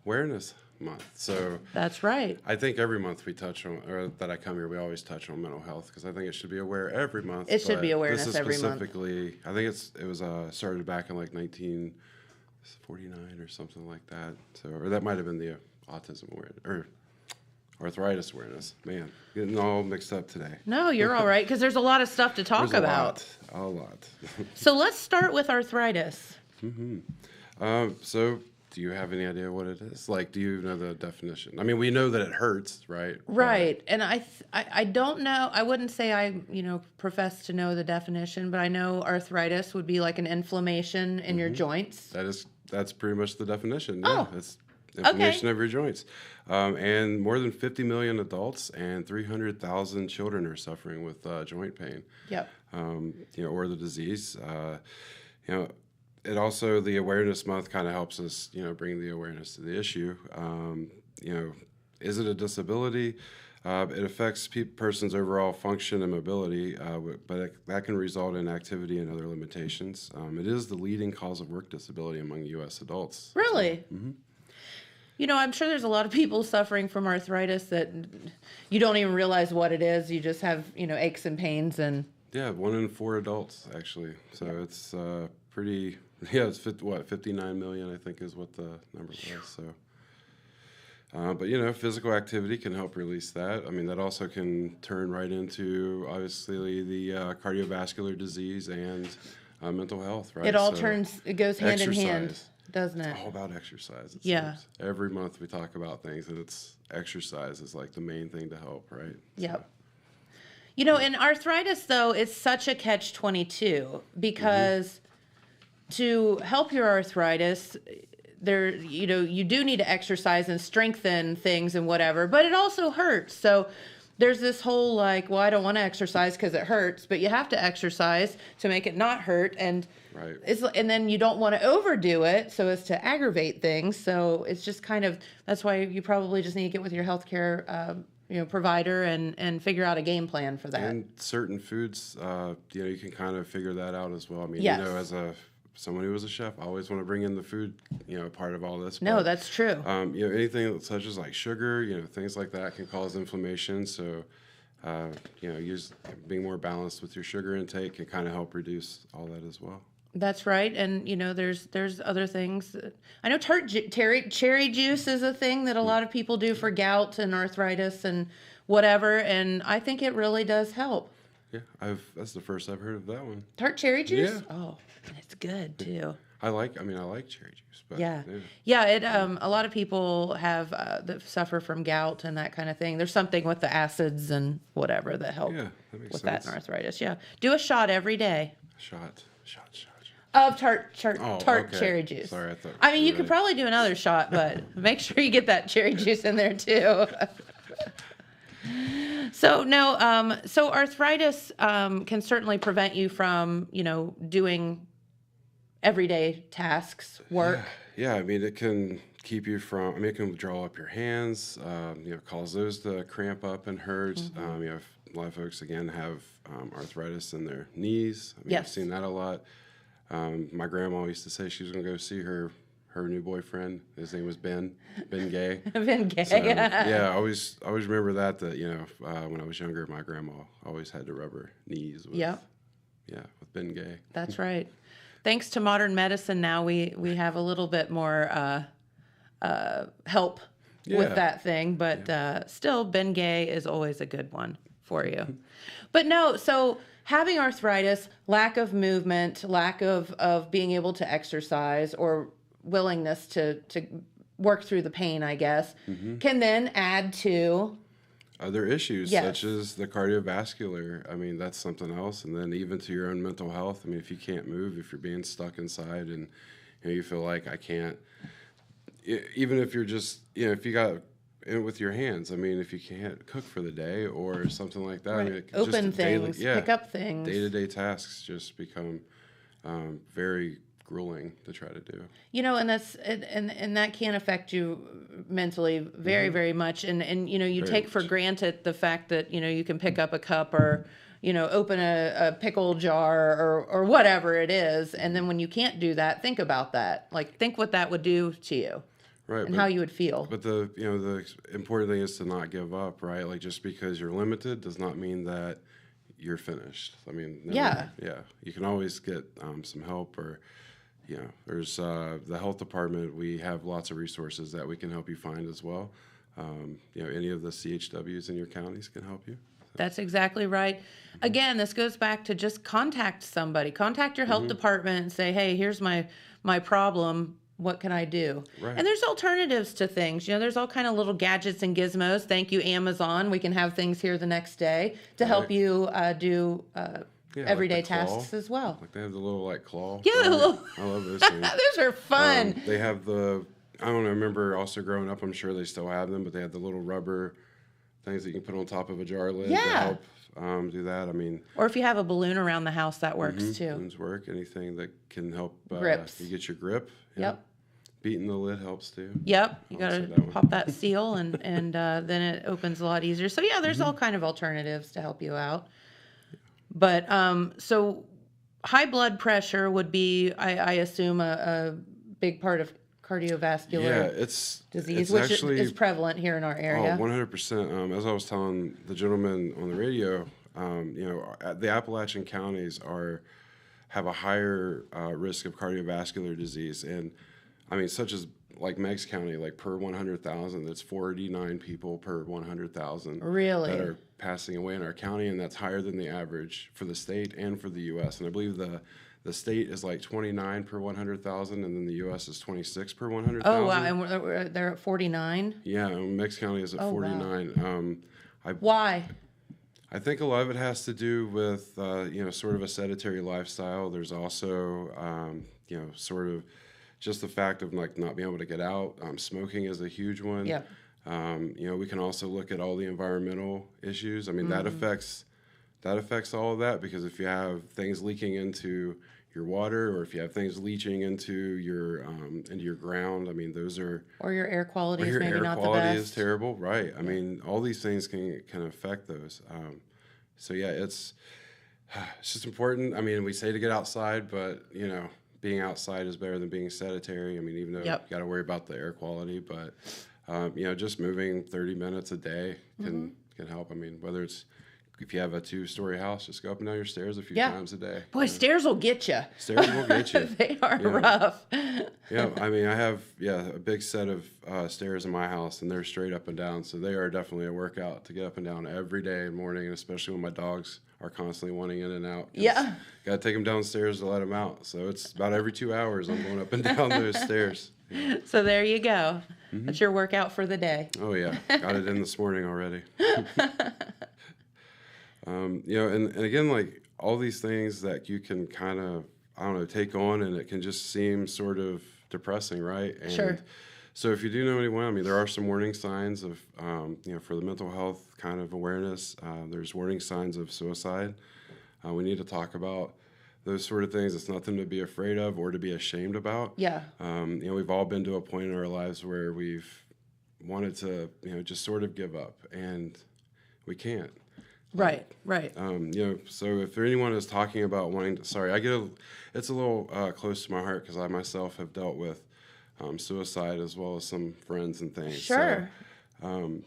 Speaker 7: Awareness Month. So
Speaker 4: that's right.
Speaker 7: I think every month we touch on, or that I come here, we always touch on mental health because I think it should be aware every month.
Speaker 4: It should be awareness
Speaker 7: this is
Speaker 4: every month.
Speaker 7: Specifically, I think it was started back in like 1949 or something like that. So, or that might have been the autism awareness or arthritis awareness. Man, getting all mixed up today.
Speaker 4: No, you're all right because there's a lot of stuff to talk about.
Speaker 7: A lot.
Speaker 4: So let's start with arthritis.
Speaker 7: So do you have any idea what it is? Like, do you know the definition? I mean, we know that it hurts, right?
Speaker 4: Right. And I don't know. I wouldn't say I, profess to know the definition, but I know arthritis would be like an inflammation in your joints.
Speaker 7: That's pretty much the definition.
Speaker 4: Oh.
Speaker 7: Yeah, it's inflammation of your joints. And more than 50 million adults and 300,000 children are suffering with joint pain.
Speaker 4: Yep.
Speaker 7: Or the disease. It also, the awareness month kind of helps us, bring the awareness to the issue. Is it a disability? It affects person's overall function and mobility, but that can result in activity and other limitations. It is the leading cause of work disability among U.S. adults.
Speaker 4: Really? So, I'm sure there's a lot of people suffering from arthritis that you don't even realize what it is. You just have, aches and pains and...
Speaker 7: Yeah, 1 in 4 adults, actually. So it's pretty... Yeah, it's 59 million, I think, is what the number was. So, but physical activity can help release that. I mean, that also can turn right into obviously the cardiovascular disease and mental health. Right?
Speaker 4: It goes hand in hand, doesn't it?
Speaker 7: All about exercise. It seems. Every month we talk about things, and it's exercise is like the main thing to help, right?
Speaker 4: Yep. In arthritis, though, it's such a catch-22 because. To help your arthritis, you do need to exercise and strengthen things and whatever, but it also hurts. So there's this whole like, well, I don't want to exercise because it hurts, but you have to exercise to make it not hurt. And
Speaker 7: Right.
Speaker 4: and then you don't want to overdo it so as to aggravate things. So it's just kind of, that's why you probably just need to get with your healthcare provider and figure out a game plan for that.
Speaker 7: And certain foods, you can kind of figure that out as well. I mean,
Speaker 4: Yes.
Speaker 7: as someone who was a chef, I always want to bring in the food, part of all this.
Speaker 4: No,
Speaker 7: but,
Speaker 4: that's true.
Speaker 7: Anything such as like sugar, things like that can cause inflammation. So, being more balanced with your sugar intake can kind of help reduce all that as well.
Speaker 4: That's right, and there's other things. I know cherry juice is a thing that a lot of people do for gout and arthritis and whatever, and I think it really does help.
Speaker 7: Yeah, that's the first I've heard of that one.
Speaker 4: Tart cherry juice?
Speaker 7: Yeah.
Speaker 4: Oh, and it's good too.
Speaker 7: I like cherry juice. But,
Speaker 4: Yeah. It a lot of people have that suffer from gout and that kind of thing. There's something with the acids and whatever that help
Speaker 7: Yeah, that makes
Speaker 4: with
Speaker 7: sense.
Speaker 4: that and arthritis. Yeah, do a shot every day
Speaker 7: Shot.
Speaker 4: of tart
Speaker 7: okay.
Speaker 4: cherry juice.
Speaker 7: Sorry, I thought.
Speaker 4: I mean, you could probably do another shot, but make sure you get that cherry juice in there too. So no, so arthritis can certainly prevent you from, doing everyday tasks, work.
Speaker 7: Yeah, I mean, it can keep you from. I mean, it can draw up your hands. Cause those to cramp up and hurt.
Speaker 4: Mm-hmm.
Speaker 7: A lot of folks again have arthritis in their knees. I mean, I've
Speaker 4: Yes.
Speaker 7: seen that a lot. My grandma used to say she was going to go see her new boyfriend. His name was Ben Gay.
Speaker 4: Been gay.
Speaker 7: So, yeah, I always remember that when I was younger, my grandma always had to rub her knees with,
Speaker 4: Yep.
Speaker 7: with Ben Gay.
Speaker 4: That's right. Thanks to modern medicine now, we have a little bit more help
Speaker 7: Yeah.
Speaker 4: with that thing, but still, Ben Gay is always a good one for you. But no, so having arthritis, lack of movement, lack of being able to exercise or willingness to work through the pain, I guess, can then add to
Speaker 7: other issues
Speaker 4: Yes.
Speaker 7: such as the cardiovascular. I mean, that's something else. And then even to your own mental health. I mean, if you can't move, if you're being stuck inside and you feel like I can't, even if you're just, if you got with your hands, I mean, if you can't cook for the day or something like that.
Speaker 4: Right.
Speaker 7: I mean,
Speaker 4: Open
Speaker 7: just daily-
Speaker 4: things, pick up things.
Speaker 7: Day-to-day tasks just become very grueling to try to do.
Speaker 4: And that's and that can affect you mentally very, very much. And you
Speaker 7: Very
Speaker 4: take for
Speaker 7: much.
Speaker 4: granted the fact that you can pick up a cup or open a pickle jar or whatever it is. And then when you can't do that, think about that. Like think what that would do to you.
Speaker 7: Right.
Speaker 4: And how you would feel.
Speaker 7: But the important thing is to not give up, right? Like just because you're limited does not mean that you're finished. I mean,
Speaker 4: Yeah.
Speaker 7: You can always get some help or, there's the health department. We have lots of resources that we can help you find as well. Any of the CHWs in your counties can help you.
Speaker 4: That's exactly right. Again, this goes back to just contact somebody. Contact your health department and say, hey, here's my problem. What can I do?
Speaker 7: Right.
Speaker 4: And there's alternatives to things. There's all kind of little gadgets and gizmos. Thank you, Amazon. We can have things here the next day to help you do everyday
Speaker 7: like the claw.
Speaker 4: tasks as well.
Speaker 7: Like they have the little claw.
Speaker 4: Yeah, the little-
Speaker 7: I love those things.
Speaker 4: Those are fun.
Speaker 7: They have I don't know, I remember also growing up, I'm sure they still have them, but they have the little rubber things that you can put on top of a jar lid to
Speaker 4: Yeah.
Speaker 7: help do that. I mean,
Speaker 4: Or if you have a balloon around the house, that works too.
Speaker 7: balloons work. Anything that can help
Speaker 4: Grips.
Speaker 7: you get your grip.
Speaker 4: Yep.
Speaker 7: Beating the lid helps too.
Speaker 4: Yep, you
Speaker 7: I'll
Speaker 4: got
Speaker 7: say
Speaker 4: to
Speaker 7: that one.
Speaker 4: pop that seal, and then it opens a lot easier. So yeah, there's all kind of alternatives to help you out. But so high blood pressure would be, I assume, a big part of cardiovascular
Speaker 7: it's
Speaker 4: disease,
Speaker 7: it's
Speaker 4: which
Speaker 7: actually,
Speaker 4: is prevalent here in our area.
Speaker 7: 100%. As I was telling the gentleman on the radio, the Appalachian counties have a higher risk of cardiovascular disease, and I mean, such as like Meigs County, like per 100,000, that's 49 people per 100,000
Speaker 4: Really?
Speaker 7: that are passing away in our county, and that's higher than the average for the state and for the U.S. And I believe the state is like 29 per 100,000, and then the U.S. is 26 per 100,000.
Speaker 4: Oh wow, and they're at 49.
Speaker 7: Yeah, and Meigs County is at
Speaker 4: Oh, wow.
Speaker 7: 49.
Speaker 4: Why?
Speaker 7: I think a lot of it has to do with sort of a sedentary lifestyle. There's also sort of just the fact of like not being able to get out. Smoking is a huge one.
Speaker 4: Yeah.
Speaker 7: You know, we can also look at all the environmental issues. I mean, that affects all of that, because if you have things leaking into your water, or if you have things leaching into your ground, I mean, those are,
Speaker 4: Or your air quality
Speaker 7: or
Speaker 4: is
Speaker 7: your
Speaker 4: maybe
Speaker 7: air
Speaker 4: not the
Speaker 7: quality
Speaker 4: best.
Speaker 7: is terrible, right? I mean, all these things can affect those. So yeah, it's just important. I mean, we say to get outside, but you know, being outside is better than being sedentary. I mean, even though you got to worry about the air quality, but you know, just moving 30 minutes a day can help. I mean, whether it's, if you have a 2-story house, just go up and down your stairs a few times a day.
Speaker 4: Boy, stairs will get you.
Speaker 7: Stairs will get you.
Speaker 4: They are rough.
Speaker 7: Yeah, I mean, I have a big set of stairs in my house, and they're straight up and down. So they are definitely a workout to get up and down every day in the morning, and especially when my dogs are constantly wanting in and out.
Speaker 4: Yeah.
Speaker 7: Got to take them downstairs to let them out. So it's about every 2 hours I'm going up and down those stairs. Yeah.
Speaker 4: So there you go. That's your workout for the day.
Speaker 7: Oh, yeah. Got it in this morning already. You know, and again, like all these things that you can kind of, I don't know, take on, and it can just seem sort of depressing, right? And
Speaker 4: Sure.
Speaker 7: So if you do know anyone, I mean, there are some warning signs of, you know, for the mental health kind of awareness. There's warning signs of suicide. We need to talk about those sort of things. It's nothing to be afraid of or to be ashamed about.
Speaker 4: Yeah.
Speaker 7: You know, we've all been to a point in our lives where we've wanted to, you know, just sort of give up, and we can't.
Speaker 4: Right.
Speaker 7: You know, so if anyone is talking about wanting to, it's a little close to my heart, because I myself have dealt with suicide as well as some friends and things.
Speaker 4: Sure.
Speaker 7: So,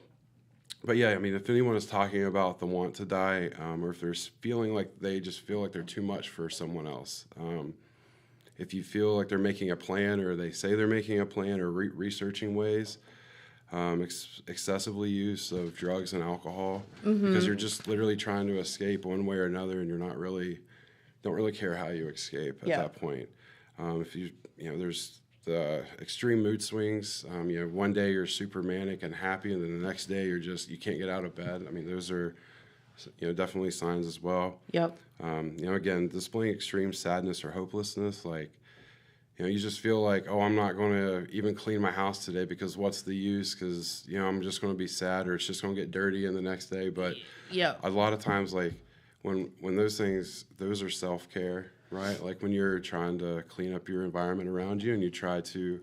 Speaker 7: but yeah, I mean, if anyone is talking about the want to die, or if they're feeling like they just feel like they're too much for someone else, if you feel like they're making a plan, or they say they're making a plan, or researching ways, excessively use of drugs and alcohol, because you're just literally trying to escape one way or another, and you're don't really care how you escape at that point. If you know, there's the extreme mood swings. You know, one day you're super manic and happy, and then the next day you can't get out of bed. I mean, those are, you know, definitely signs as well.
Speaker 4: Yep.
Speaker 7: You know, again, displaying extreme sadness or hopelessness, like, you know, you just feel like, oh, I'm not going to even clean my house today, because what's the use? Because, you know, I'm just going to be sad, or it's just going to get dirty in the next day. But a lot of times, like, when those things, those are self-care, right? Like when you're trying to clean up your environment around you, and you try to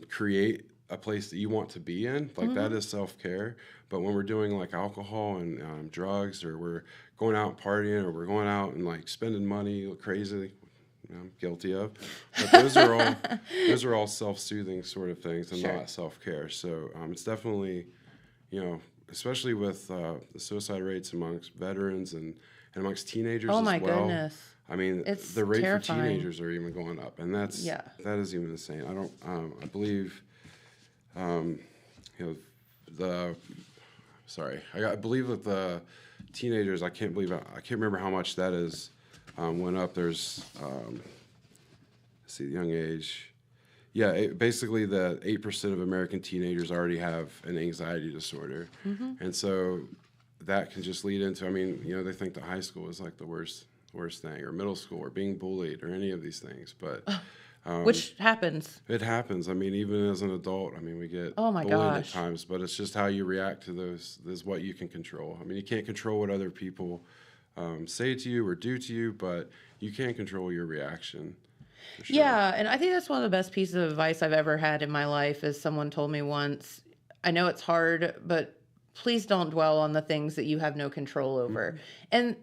Speaker 7: create a place that you want to be in, like that is self-care. But when we're doing like alcohol and drugs, or we're going out partying, or we're going out and like spending money crazy, I'm guilty of, but those are all self-soothing sort of things, and not self-care. So it's definitely, you know, especially with the suicide rates amongst veterans and amongst teenagers as well.
Speaker 4: Oh my goodness.
Speaker 7: I mean,
Speaker 4: It's
Speaker 7: the rate
Speaker 4: terrifying.
Speaker 7: for teenagers are even going up, and that is even insane. I believe, you know, I believe that the teenagers, I can't remember how much that is. Went up. There's, let's see, the young age. Yeah, basically the 8% of American teenagers already have an anxiety disorder. And so that can just lead into, I mean, you know, they think that high school is like the worst thing, or middle school, or being bullied, or any of these things. But
Speaker 4: which happens.
Speaker 7: It happens. I mean, even as an adult, I mean, we get
Speaker 4: my
Speaker 7: bullied at
Speaker 4: gosh.
Speaker 7: times, but it's just how you react to those is what you can control. I mean, you can't control what other people say to you or do to you, but you can control your reaction. For sure.
Speaker 4: Yeah, and I think that's one of the best pieces of advice I've ever had in my life. Is someone told me once, I know it's hard, but please don't dwell on the things that you have no control over. And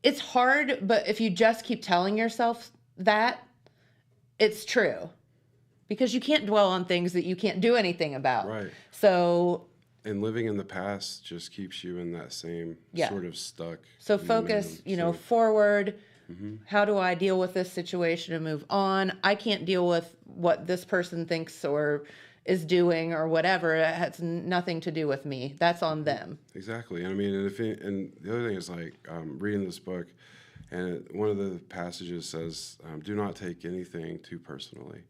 Speaker 4: it's hard, but if you just keep telling yourself that, it's true. Because you can't dwell on things that you can't do anything about.
Speaker 7: Right.
Speaker 4: So...
Speaker 7: And living in the past just keeps you in that same sort of stuck.
Speaker 4: So focus, you know, forward. How do I deal with this situation and move on? I can't deal with what this person thinks or is doing or whatever. It has nothing to do with me. That's on them.
Speaker 7: Exactly. And I mean, and the other thing is like reading this book, and one of the passages says, do not take anything too personally.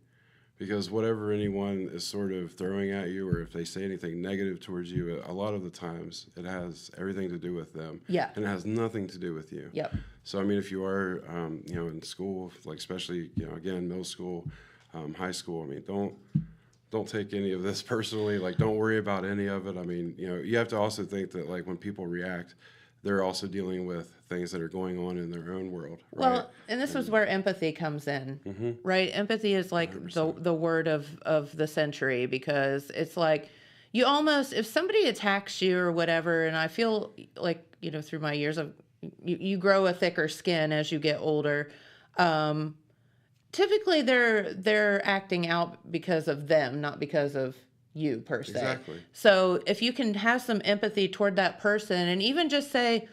Speaker 7: Because whatever anyone is sort of throwing at you, or if they say anything negative towards you, a lot of the times it has everything to do with them.
Speaker 4: Yeah.
Speaker 7: And it has nothing to do with you.
Speaker 4: Yep.
Speaker 7: So, I mean, if you are, you know, in school, like especially, you know, again, middle school, high school. I mean, don't take any of this personally. Like, don't worry about any of it. I mean, you have to also think that, like, when people react, they're also dealing with things that are going on in their own world. Right?
Speaker 4: Well, and this was where empathy comes in, right? Empathy is like the word of the century, because it's like you almost, if somebody attacks you or whatever, and I feel like, through my years of, you grow a thicker skin as you get older. Typically they're acting out because of them, not because of you per se.
Speaker 7: Exactly.
Speaker 4: So if you can have some empathy toward that person and even just say,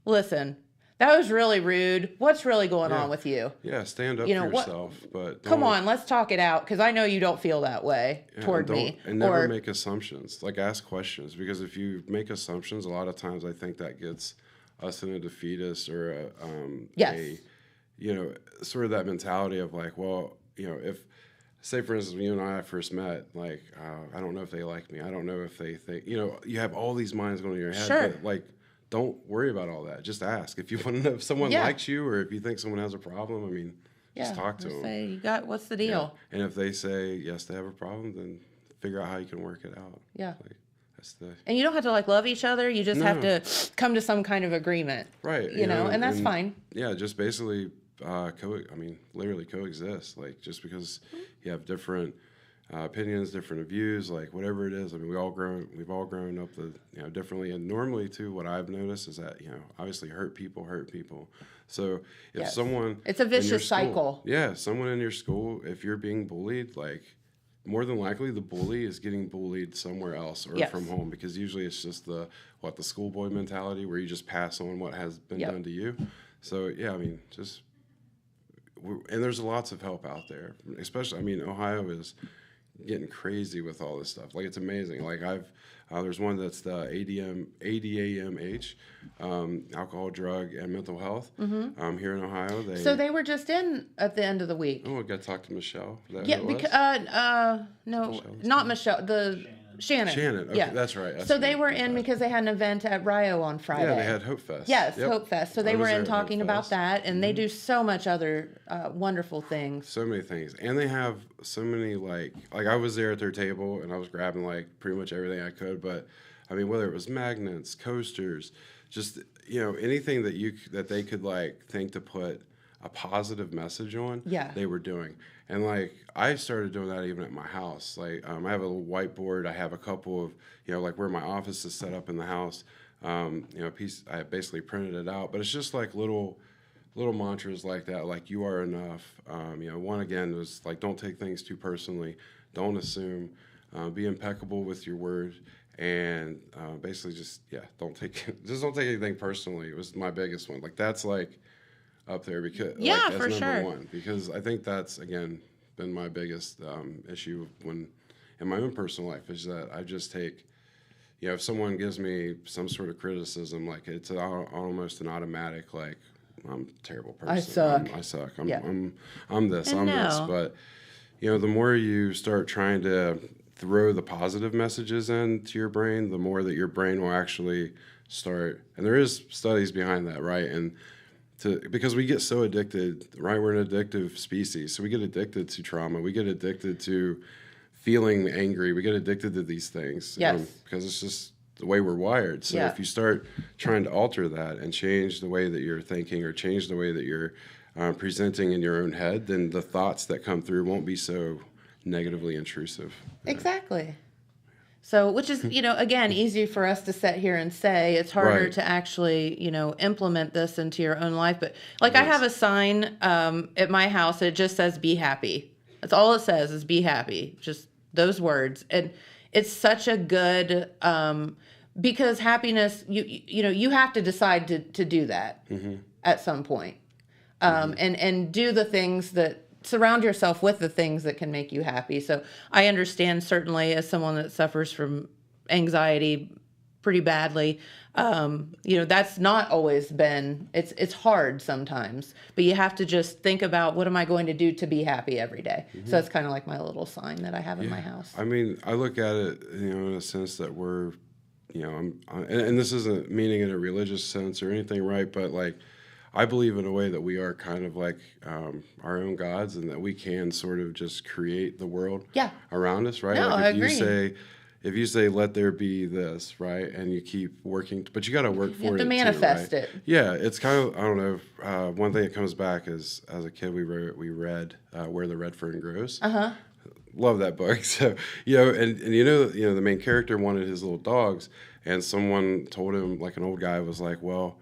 Speaker 4: listen, that was really rude. What's really going on with you?
Speaker 7: Yeah, stand up for yourself. But
Speaker 4: come on, let's talk it out, because I know you don't feel that way toward me.
Speaker 7: And never make assumptions. Like, ask questions, because if you make assumptions, a lot of times I think that gets us in a defeatist or sort of that mentality of like, well, if, say, for instance, when you and I first met, like, I don't know if they like me. I don't know if they think, you have all these minds going in your head.
Speaker 4: Sure.
Speaker 7: But, like, don't worry about all that. Just ask. If you want to know if someone likes you or if you think someone has a problem, I mean, just talk to them.
Speaker 4: Say, what's the deal?
Speaker 7: Yeah. And if they say, yes, they have a problem, then figure out how you can work it out.
Speaker 4: Yeah.
Speaker 7: Like,
Speaker 4: and you don't have to, like, love each other. You just have to come to some kind of agreement.
Speaker 7: Right.
Speaker 4: And that's fine.
Speaker 7: Yeah, just basically literally coexist. Like, just because you have different opinions, different views, like whatever it is. I mean, we've all grown up differently. And normally, too, what I've noticed is that, obviously hurt people. So if someone,
Speaker 4: it's a vicious cycle.
Speaker 7: Yeah, someone in your school, if you're being bullied, like, more than likely the bully is getting bullied somewhere else or from home, because usually it's just the schoolboy mentality where you just pass on what has been done to you. So yeah, I mean, and there's lots of help out there, especially, I mean, Ohio is getting crazy with all this stuff. Like, it's amazing. Like, there's one that's the ADAMH, alcohol, drug, and mental health, here in Ohio.
Speaker 4: So they were just in at the end of the week.
Speaker 7: Oh, I got to talk to Michelle.
Speaker 4: No, not Michelle. Shannon.
Speaker 7: Okay, that's right.
Speaker 4: So they were in because they had an event at Rio on Friday.
Speaker 7: Yeah, they had Hope Fest.
Speaker 4: Yes, Hope Fest. So they were in talking about that, and they do so much other wonderful things.
Speaker 7: So many things. And they have so many, like I was there at their table, and I was grabbing, like, pretty much everything I could. But, I mean, whether it was magnets, coasters, just, anything that they could, like, think to put a positive message on, they were doing. And, like, I started doing that even at my house. Like, I have a little whiteboard. I have a couple of, like, where my office is set up in the house. Piece, I basically printed it out. But it's just, like, little mantras like that, like, you are enough. One, again, was, like, don't take things too personally. Don't assume. Be impeccable with your word. And basically don't take anything personally. It was my biggest one. Like, that's, like, up there, because that's
Speaker 4: for
Speaker 7: number one, because I think that's, again, been my biggest issue in my own personal life, is that I just take, if someone gives me some sort of criticism, like, it's almost an automatic, like, I'm a terrible person. I suck. I'm this. But the more you start trying to throw the positive messages into your brain, the more that your brain will actually start, and there is studies behind that, right? And because we get so addicted, right? We're an addictive species. So we get addicted to trauma. We get addicted to feeling angry. We get addicted to these things. Because it's just the way we're wired. So if you start trying to alter that and change the way that you're thinking, or change the way that you're presenting in your own head, then the thoughts that come through won't be so negatively intrusive.
Speaker 4: Exactly. So, which is, again, easy for us to sit here and say. It's harder to actually, implement this into your own life. But, like, I have a sign at my house. It just says, be happy. That's all it says, is be happy. Just those words. And it's such a good, because happiness, you have to decide to do that at some point. And do the things that, surround yourself with the things that can make you happy. So I understand, certainly, as someone that suffers from anxiety pretty badly, that's not always been, it's hard sometimes, but you have to just think about, what am I going to do to be happy every day? So that's kind of like my little sign that I have in my house.
Speaker 7: I mean, I look at it, in a sense that we're, and this isn't meaning in a religious sense or anything, right? But, like, I believe in a way that we are kind of like our own gods, and that we can sort of just create the world around us, right?
Speaker 4: No,
Speaker 7: like
Speaker 4: I agree.
Speaker 7: If you say, let there be this, right, and you keep working, but you got to work for it.
Speaker 4: You have to
Speaker 7: too,
Speaker 4: manifest
Speaker 7: right?
Speaker 4: it.
Speaker 7: Yeah, it's kind of, I don't know. One thing that comes back is, as a kid, we read Where the Red Fern Grows. Love that book. So, and the main character wanted his little dogs, and someone told him, like an old guy was like, well,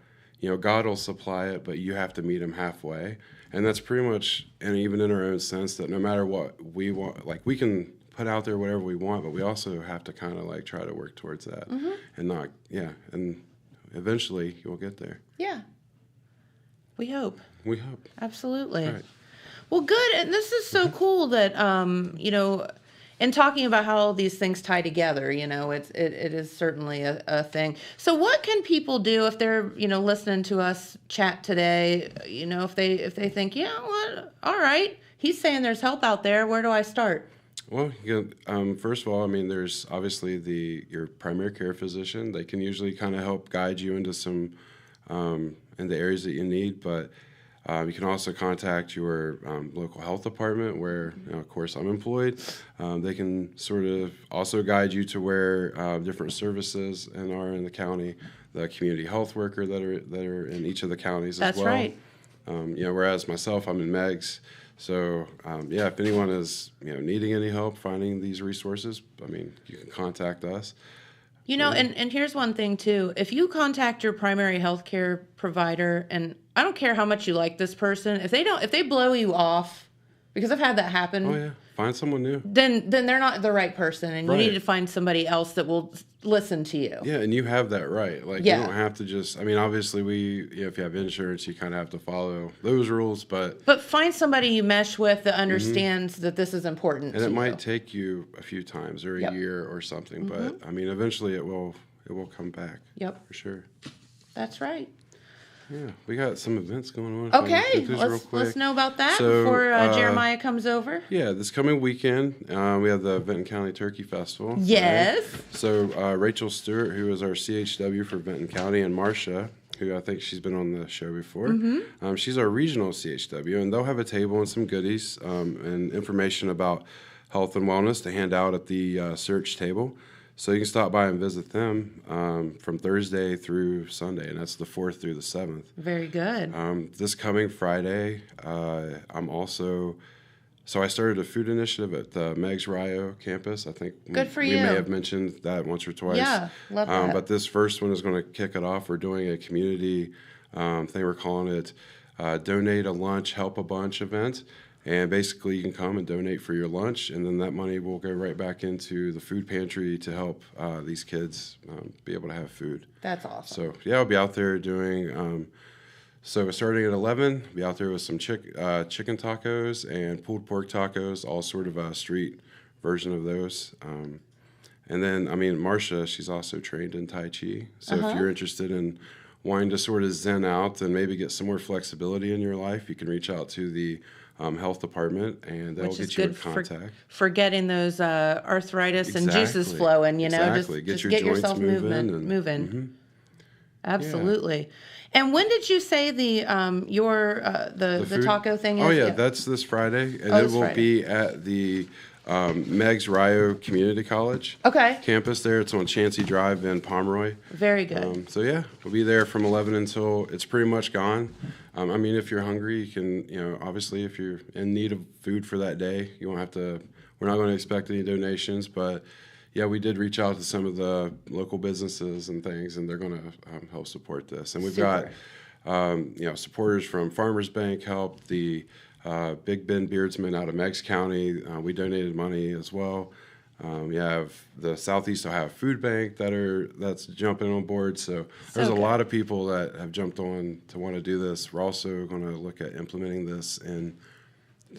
Speaker 7: God will supply it, but you have to meet him halfway. And that's pretty much, and even in our own sense, that no matter what we want, like we can put out there whatever we want, but we also have to kind of like try to work towards that and not, and eventually you'll get there.
Speaker 4: Yeah. We hope.
Speaker 7: We hope.
Speaker 4: Absolutely.
Speaker 7: Right.
Speaker 4: Well, good. And this is so cool that, in talking about how all these things tie together, it is certainly a thing. So what can people do if they're, listening to us chat today, if they think, what, all right, he's saying there's help out there. Where do I start?
Speaker 7: Well, first of all, I mean, there's obviously your primary care physician. They can usually kind of help guide you into some, in the areas that you need, but you can also contact your local health department where, of course, I'm employed. They can sort of also guide you to where different services are in the county, the community health worker that are in each of the counties as well.
Speaker 4: That's right.
Speaker 7: Whereas myself, I'm in MEGS. So, if anyone is, needing any help finding these resources, I mean, you can contact us.
Speaker 4: And here's one thing too. If you contact your primary health care provider, and I don't care how much you like this person, if they blow you off, because I've had that happen.
Speaker 7: Oh yeah, find someone new.
Speaker 4: Then they're not the right person, and you need to find somebody else that will listen to you.
Speaker 7: Yeah, and you have that right. Like you don't have to just. I mean, obviously, if you have insurance, you kind of have to follow those rules, but
Speaker 4: find somebody you mesh with that understands that this is important.
Speaker 7: And it might take you a few times or a year or something, but I mean, eventually it will come back. Yep, for sure.
Speaker 4: That's right.
Speaker 7: Yeah, we got some events going on.
Speaker 4: Okay, let's know about that before Jeremiah comes over.
Speaker 7: Yeah, this coming weekend, we have the Benton County Turkey Festival.
Speaker 4: Yes.
Speaker 7: Right? So Rachel Stewart, who is our CHW for Benton County, and Marcia, who I think she's been on the show before, she's our regional CHW, and they'll have a table and some goodies and information about health and wellness to hand out at the search table. So you can stop by and visit them from Thursday through Sunday, and that's the 4th through the 7th.
Speaker 4: Very good.
Speaker 7: This coming Friday, I started a food initiative at the Megs Rio campus. I think
Speaker 4: good for
Speaker 7: we
Speaker 4: you.
Speaker 7: may have mentioned that once or twice.
Speaker 4: Yeah, love that.
Speaker 7: But this first one is going to kick it off. We're doing a community thing. We're calling it Donate a Lunch, Help a Bunch event. And basically, you can come and donate for your lunch, and then that money will go right back into the food pantry to help these kids be able to have food.
Speaker 4: That's awesome.
Speaker 7: So, I'll be out there doing, starting at 11, be out there with some chicken tacos and pulled pork tacos, all sort of a street version of those. And then, Marcia, she's also trained in Tai Chi. So if you're interested in wanting to sort of zen out and maybe get some more flexibility in your life, you can reach out to the health department, and they'll get you in contact.
Speaker 4: For getting those arthritis and juices flowing, just get yourself moving. Absolutely. Yeah. And when did you say the taco thing is?
Speaker 7: Oh yeah, that's this Friday, and it will be at the Megs Rio Community College campus there. It's on Chancey Drive in Pomeroy.
Speaker 4: Very good.
Speaker 7: We'll be there from 11 until it's pretty much gone. If you're hungry, you can, obviously if you're in need of food for that day, we're not going to expect any donations, but we did reach out to some of the local businesses and things, and they're going to help support this. And we've got, supporters from Farmers Bank help, the Big Ben Beardsman out of Meigs County. We donated money as well. We have the Southeast Ohio Food Bank that's jumping on board. So there's a lot of people that have jumped on to want to do this. We're also going to look at implementing this in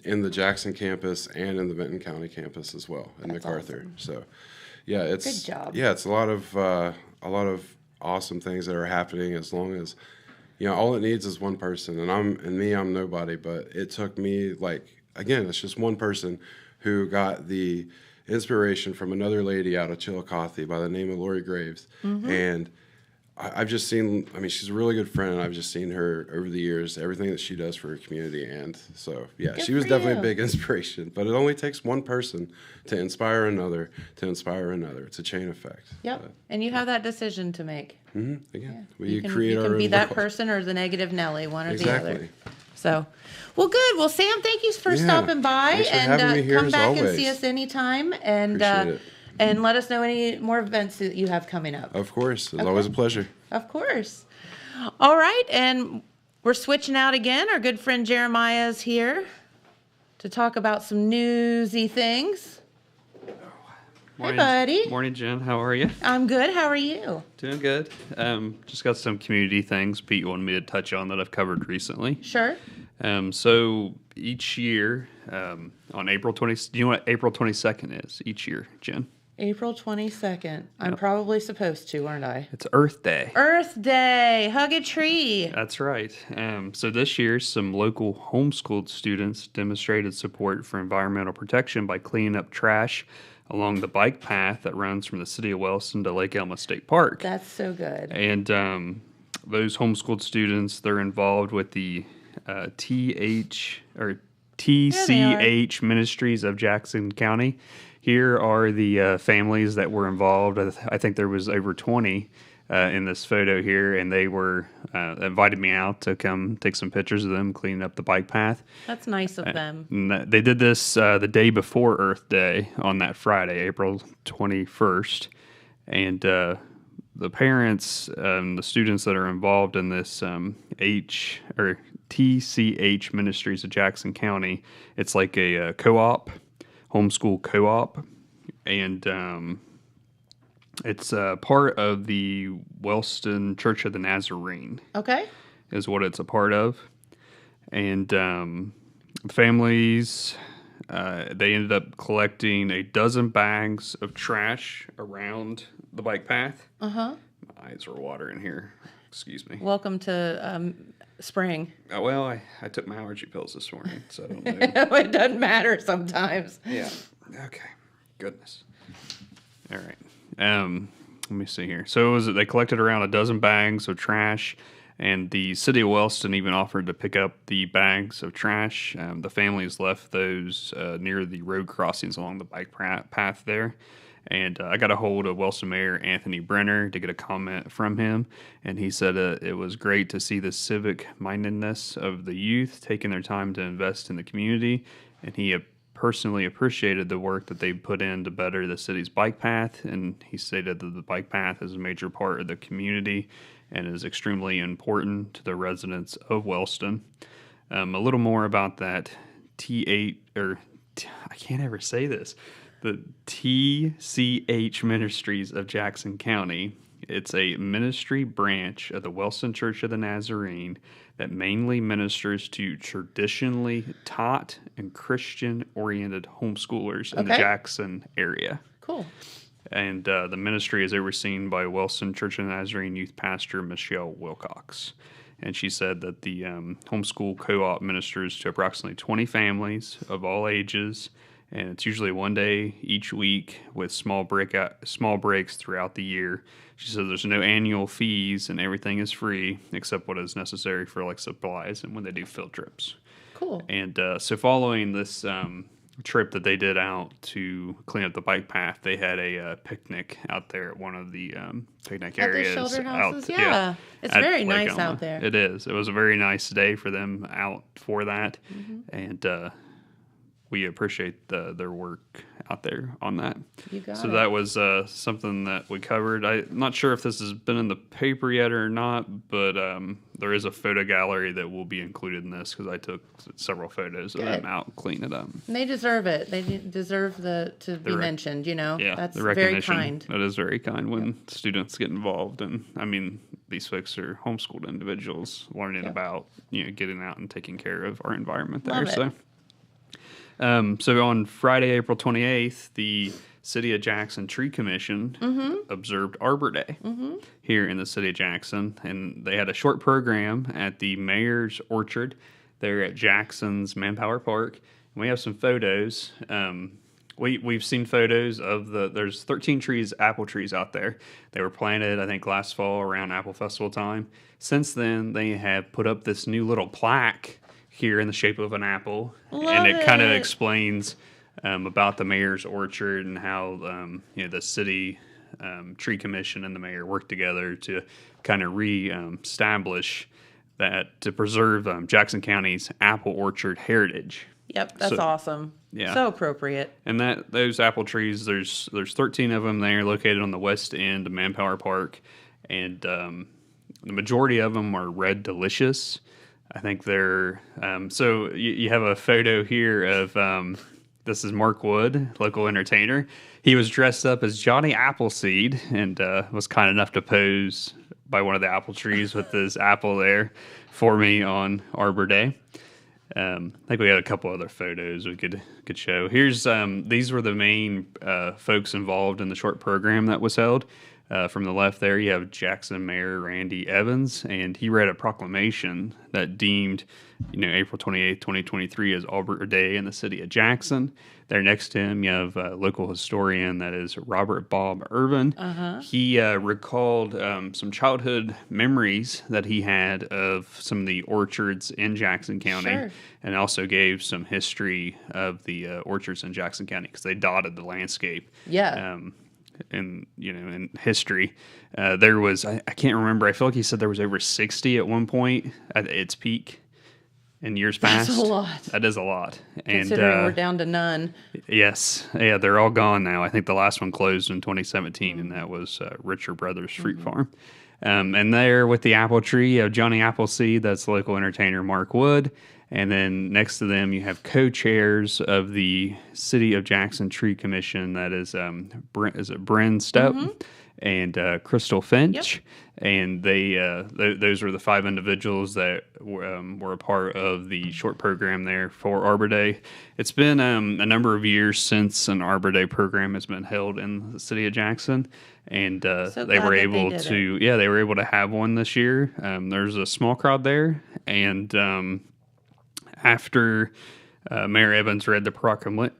Speaker 7: the Jackson campus and in the Benton County campus as well, in MacArthur. Awesome. So, it's
Speaker 4: good job.
Speaker 7: Yeah, it's a lot of awesome things that are happening. As long as all it needs is one person, and I'm nobody. But it took me it's just one person who got the inspiration from another lady out of Chillicothe by the name of Lori Graves. And I've just seen, I mean, she's a really good friend. I've just seen her over the years, everything that she does for her community. And so, yeah,
Speaker 4: Good
Speaker 7: she was
Speaker 4: for
Speaker 7: definitely
Speaker 4: you.
Speaker 7: a big inspiration. But it only takes one person to inspire another, to inspire another. It's a chain effect.
Speaker 4: Yep. And you have that decision to make.
Speaker 7: Again, we
Speaker 4: You can
Speaker 7: create our
Speaker 4: be
Speaker 7: own
Speaker 4: that
Speaker 7: world.
Speaker 4: person or the negative Nelly, one or the
Speaker 7: Exactly.
Speaker 4: other. So, well, good. Well, Sam, thank you for
Speaker 7: Yeah.
Speaker 4: stopping by,
Speaker 7: Thanks for
Speaker 4: and
Speaker 7: having me here
Speaker 4: come
Speaker 7: as
Speaker 4: back and
Speaker 7: always.
Speaker 4: see us anytime, and
Speaker 7: Appreciate it.
Speaker 4: and let us know any more events that you have coming up.
Speaker 7: Of course. It's always a pleasure.
Speaker 4: Of course. All right, and we're switching out again. Our good friend Jeremiah is here to talk about some newsy things.
Speaker 8: Morning,
Speaker 4: buddy.
Speaker 8: Morning, Jen. How are you?
Speaker 4: I'm good. How are you?
Speaker 8: Doing good. Just got some community things Pete wanted me to touch on that I've covered recently.
Speaker 4: Sure.
Speaker 8: So each year, on April 20th, do you know what April 22nd is each year, Jen?
Speaker 4: April 22nd. I'm probably supposed to, aren't I?
Speaker 8: It's Earth Day.
Speaker 4: Earth Day. Hug a tree.
Speaker 8: That's right. So this year, some local homeschooled students demonstrated support for environmental protection by cleaning up trash along the bike path that runs from the city of Wellston to Lake Elma State Park.
Speaker 4: That's so good.
Speaker 8: And those homeschooled students, they're involved with the TCH Ministries of Jackson County. Here are the families that were involved. I think there was over 20 in this photo here, and they were invited me out to come take some pictures of them cleaning up the bike path.
Speaker 4: That's nice of them.
Speaker 8: And they did this the day before Earth Day on that Friday, April 21st. And the parents, the students that are involved in this TCH Ministries of Jackson County, it's like a co-op, homeschool co-op. And it's part of the Wellston Church of the Nazarene.
Speaker 4: Okay.
Speaker 8: Is what it's a part of. And families, they ended up collecting a dozen bags of trash around the bike path. My eyes are watering here. Excuse me.
Speaker 4: Welcome to spring.
Speaker 8: Well, I took my allergy pills this morning, so I don't know.
Speaker 4: It doesn't matter sometimes.
Speaker 8: Yeah. Okay. Goodness. All right. Let me see here. So they collected around a dozen bags of trash, and the city of Wellston even offered to pick up the bags of trash. The families left those near the road crossings along the bike path there. And I got a hold of Wellston Mayor Anthony Brenner to get a comment from him, and he said it was great to see the civic mindedness of the youth taking their time to invest in the community, and he personally appreciated the work that they put in to better the city's bike path, and he stated that the bike path is a major part of the community and is extremely important to the residents of Wellston. A little more about that I can't ever say this. The TCH Ministries of Jackson County. It's a ministry branch of the Wellston Church of the Nazarene that mainly ministers to traditionally taught and Christian-oriented homeschoolers in the Jackson area.
Speaker 4: Cool.
Speaker 8: And the ministry is overseen by Wellston Church of the Nazarene youth pastor Michelle Wilcox. And she said that the homeschool co-op ministers to approximately 20 families of all ages, and it's usually one day each week with small breaks throughout the year. She says there's no annual fees and everything is free except what is necessary for like supplies and when they do field trips.
Speaker 4: Cool.
Speaker 8: And so following this trip that they did out to clean up the bike path, they had a picnic out there at one of the picnic areas.
Speaker 4: At the shelter houses?
Speaker 8: Out,
Speaker 4: yeah. It's very
Speaker 8: Lake
Speaker 4: nice
Speaker 8: Elma.
Speaker 4: out there.
Speaker 8: It is. It was a very nice day for them out for that. And we appreciate their work out there on that.
Speaker 4: You got
Speaker 8: so
Speaker 4: it.
Speaker 8: that was something that we covered. I'm not sure if this has been in the paper yet or not, but there is a photo gallery that will be included in this because I took several photos of them out cleaning it up.
Speaker 4: And they deserve it. They deserve to be mentioned, you know.
Speaker 8: Yeah,
Speaker 4: that's
Speaker 8: the
Speaker 4: very
Speaker 8: recognition.
Speaker 4: kind.
Speaker 8: That is very kind when students get involved. And I mean, these folks are homeschooled individuals learning about, getting out and taking care of our environment there.
Speaker 4: Love it.
Speaker 8: So on Friday, April 28th, the City of Jackson Tree Commission observed Arbor Day here in the City of Jackson. And they had a short program at the Mayor's Orchard there at Jackson's Manpower Park. And we have some photos. we've seen photos of there's 13 apple trees out there. They were planted, I think, last fall around Apple Festival time. Since then, they have put up this new little plaque here in the shape of an apple, and it kind of explains about the mayor's orchard and how the city tree commission and the mayor worked together to kind of re-establish that to preserve Jackson County's apple orchard heritage.
Speaker 4: Yep, that's awesome.
Speaker 8: Yeah,
Speaker 4: so appropriate.
Speaker 8: And those apple trees, there's 13 of them there, located on the west end of Manpower Park, and the majority of them are red delicious. I think they're so you have a photo here of this is Mark Wood, local entertainer. He was dressed up as Johnny Appleseed and was kind enough to pose by one of the apple trees with his apple there for me on Arbor Day. I think we had a couple other photos we could show. Here's these were the main folks involved in the short program that was held. From the left there, you have Jackson Mayor Randy Evans, and he read a proclamation that deemed, April 28th, 2023 as Arbor Day in the city of Jackson. There next to him, you have a local historian that is Robert Bob Irvin. He recalled some childhood memories that he had of some of the orchards in Jackson County, and also gave some history of the orchards in Jackson County because they dotted the landscape.
Speaker 4: Yeah.
Speaker 8: In history, there was I can't remember. I feel like he said there was over 60 at one point at its peak in years past.
Speaker 4: That's a lot.
Speaker 8: That is a lot.
Speaker 4: Considering
Speaker 8: and
Speaker 4: we're down to none.
Speaker 8: Yes, yeah, they're all gone now. I think the last one closed in 2017, and that was Richer Brothers Fruit Farm. And there with the apple tree, you have Johnny Appleseed, that's local entertainer Mark Wood. And then next to them, you have co-chairs of the City of Jackson Tree Commission. That is, Bryn Stepp and Crystal Finch. Yep. And they those were the 5 individuals that were a part of the short program there for Arbor Day. It's been a number of years since an Arbor Day program has been held in the City of Jackson. And they were able to have one this year. There's a small crowd there, and after Mayor Evans read the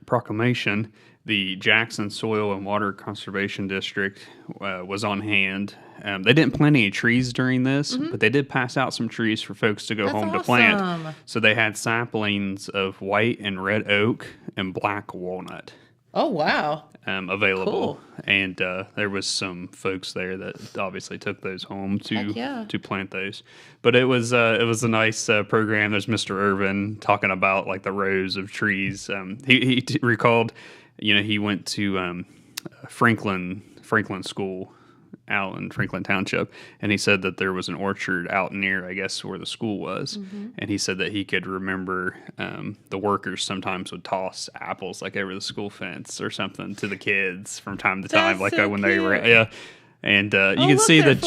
Speaker 8: proclamation, the Jackson Soil and Water Conservation District was on hand. They didn't plant any trees during this, but they did pass out some trees for folks to go home to plant. So they had saplings of white and red oak and black walnut.
Speaker 4: Oh, wow.
Speaker 8: Available.
Speaker 4: Cool.
Speaker 8: And there was some folks there that obviously took those home to plant those. But it was a nice program. There's Mr. Irvin talking about like the rows of trees. He recalled, he went to Franklin School out in Franklin Township, and he said that there was an orchard out near, I guess, where the school was. And he said that he could remember the workers sometimes would toss apples like over the school fence or something to the kids from time to time, like when they were and you can see that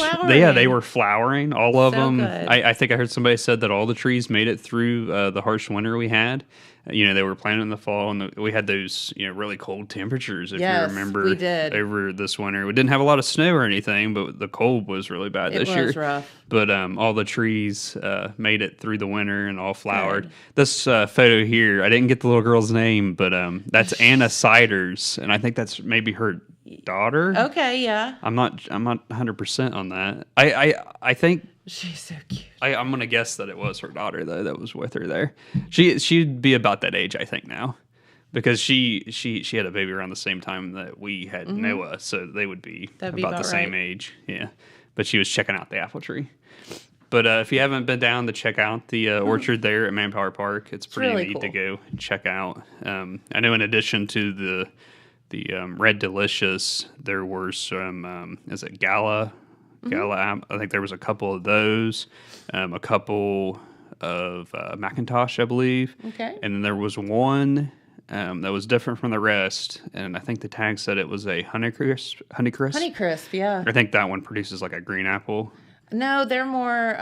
Speaker 8: they were flowering, all of them. I think I heard somebody said that all the trees made it through the harsh winter we had. They were planted in the fall, and we had those, really cold temperatures, if you remember,
Speaker 4: we did.
Speaker 8: Over this winter. We didn't have a lot of snow or anything, but the cold was really bad this year. It was rough. But all the trees made it through the winter and all flowered. Good. This photo here, I didn't get the little girl's name, but that's Anna Siders, and I think that's maybe her daughter.
Speaker 4: Okay, yeah.
Speaker 8: I'm not 100% on that. I think
Speaker 4: she's so cute.
Speaker 8: I'm gonna guess that it was her daughter though that was with her there. She'd be about that age, I think, now, because she had a baby around the same time that we had Noah, so they would be about the same age. Yeah, but she was checking out the apple tree. But if you haven't been down to check out the orchard there at Manpower Park, it's pretty really neat cool to go check out. I know in addition to the Red Delicious, there were some is it Gala, I think there was a couple of those, a couple of Macintosh, I believe. Okay. And then there was one that was different from the rest, and I think the tag said it was a Honeycrisp.
Speaker 4: Honeycrisp, yeah.
Speaker 8: I think that one produces like a green apple.
Speaker 4: No, they're more,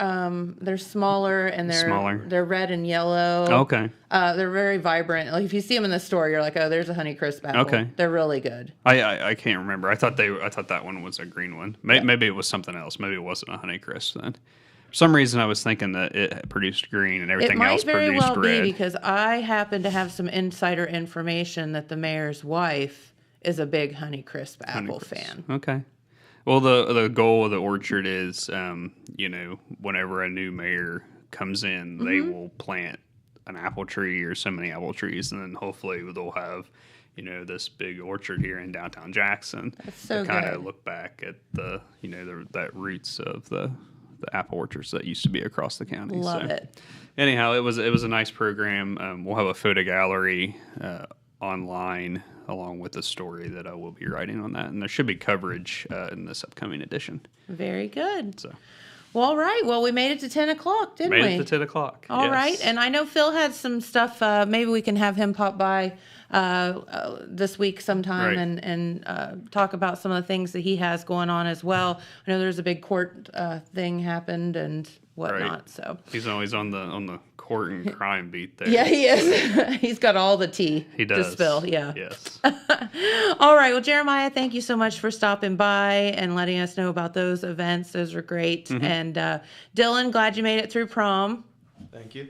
Speaker 4: they're smaller, and they're red and yellow.
Speaker 8: Okay.
Speaker 4: They're very vibrant. Like if you see them in the store, you're like, oh, there's a Honeycrisp apple. Okay. They're really good.
Speaker 8: I can't remember. I thought that one was a green one. Maybe it was something else. Maybe it wasn't a Honeycrisp then. For some reason, I was thinking that it produced green and everything else
Speaker 4: It might very
Speaker 8: produced
Speaker 4: well
Speaker 8: red.
Speaker 4: be because I happen to have some insider information that the mayor's wife is a big Honeycrisp apple fan.
Speaker 8: Okay. Well, the goal of the orchard is, whenever a new mayor comes in, they will plant an apple tree or so many apple trees, and then hopefully they'll have, this big orchard here in downtown Jackson.
Speaker 4: That's so
Speaker 8: to kind
Speaker 4: good.
Speaker 8: of look back at that roots of the apple orchards that used to be across the county.
Speaker 4: Love it.
Speaker 8: Anyhow, it was a nice program. We'll have a photo gallery online along with the story that I will be writing on that, and there should be coverage in this upcoming edition.
Speaker 4: Very good.
Speaker 8: So,
Speaker 4: well, all right. Well, we made it to 10 o'clock, didn't we?
Speaker 8: made it to 10 o'clock.
Speaker 4: All
Speaker 8: yes.
Speaker 4: right. And I know Phil had some stuff. Maybe we can have him pop by this week sometime
Speaker 8: Right.
Speaker 4: and talk about some of the things that he has going on as well. I know there's a big court thing happened and whatnot.
Speaker 8: Right.
Speaker 4: So
Speaker 8: He's always on the court and crime beat there.
Speaker 4: yeah, he is. He's got all the tea
Speaker 8: He does.
Speaker 4: to spill. Yeah.
Speaker 8: Yes.
Speaker 4: All right. Well, Jeremiah, thank you so much for stopping by and letting us know about those events. Those were great. And Dylan, glad you made it through prom.
Speaker 5: Thank you.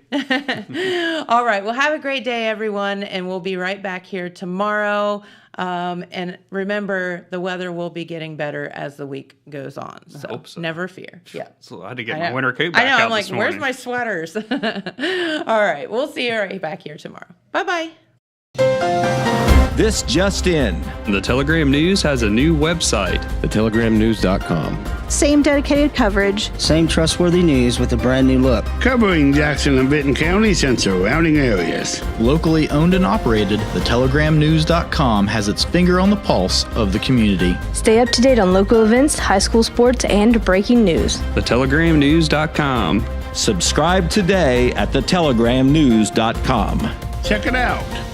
Speaker 4: All right. Well, have a great day, everyone. And we'll be right back here tomorrow. And remember, the weather will be getting better as the week goes on. So,
Speaker 8: hope so.
Speaker 4: never fear. Yeah.
Speaker 8: So I had to get my winter coat
Speaker 4: I
Speaker 8: back
Speaker 4: know.
Speaker 8: out
Speaker 4: I'm like,
Speaker 8: this
Speaker 4: where's
Speaker 8: morning.
Speaker 4: my sweaters? All right. We'll see you right back here tomorrow. Bye-bye.
Speaker 9: This just in.
Speaker 8: The Telegram News has a new website.
Speaker 9: TheTelegramNews.com.
Speaker 10: Same dedicated coverage.
Speaker 11: Same trustworthy news with a brand new look.
Speaker 12: Covering Jackson and Benton counties and surrounding areas.
Speaker 13: Locally owned and operated, TheTelegramNews.com has its finger on the pulse of the community.
Speaker 10: Stay up to date on local events, high school sports, and breaking news.
Speaker 8: TheTelegramNews.com.
Speaker 9: Subscribe today at TheTelegramNews.com.
Speaker 12: Check it out.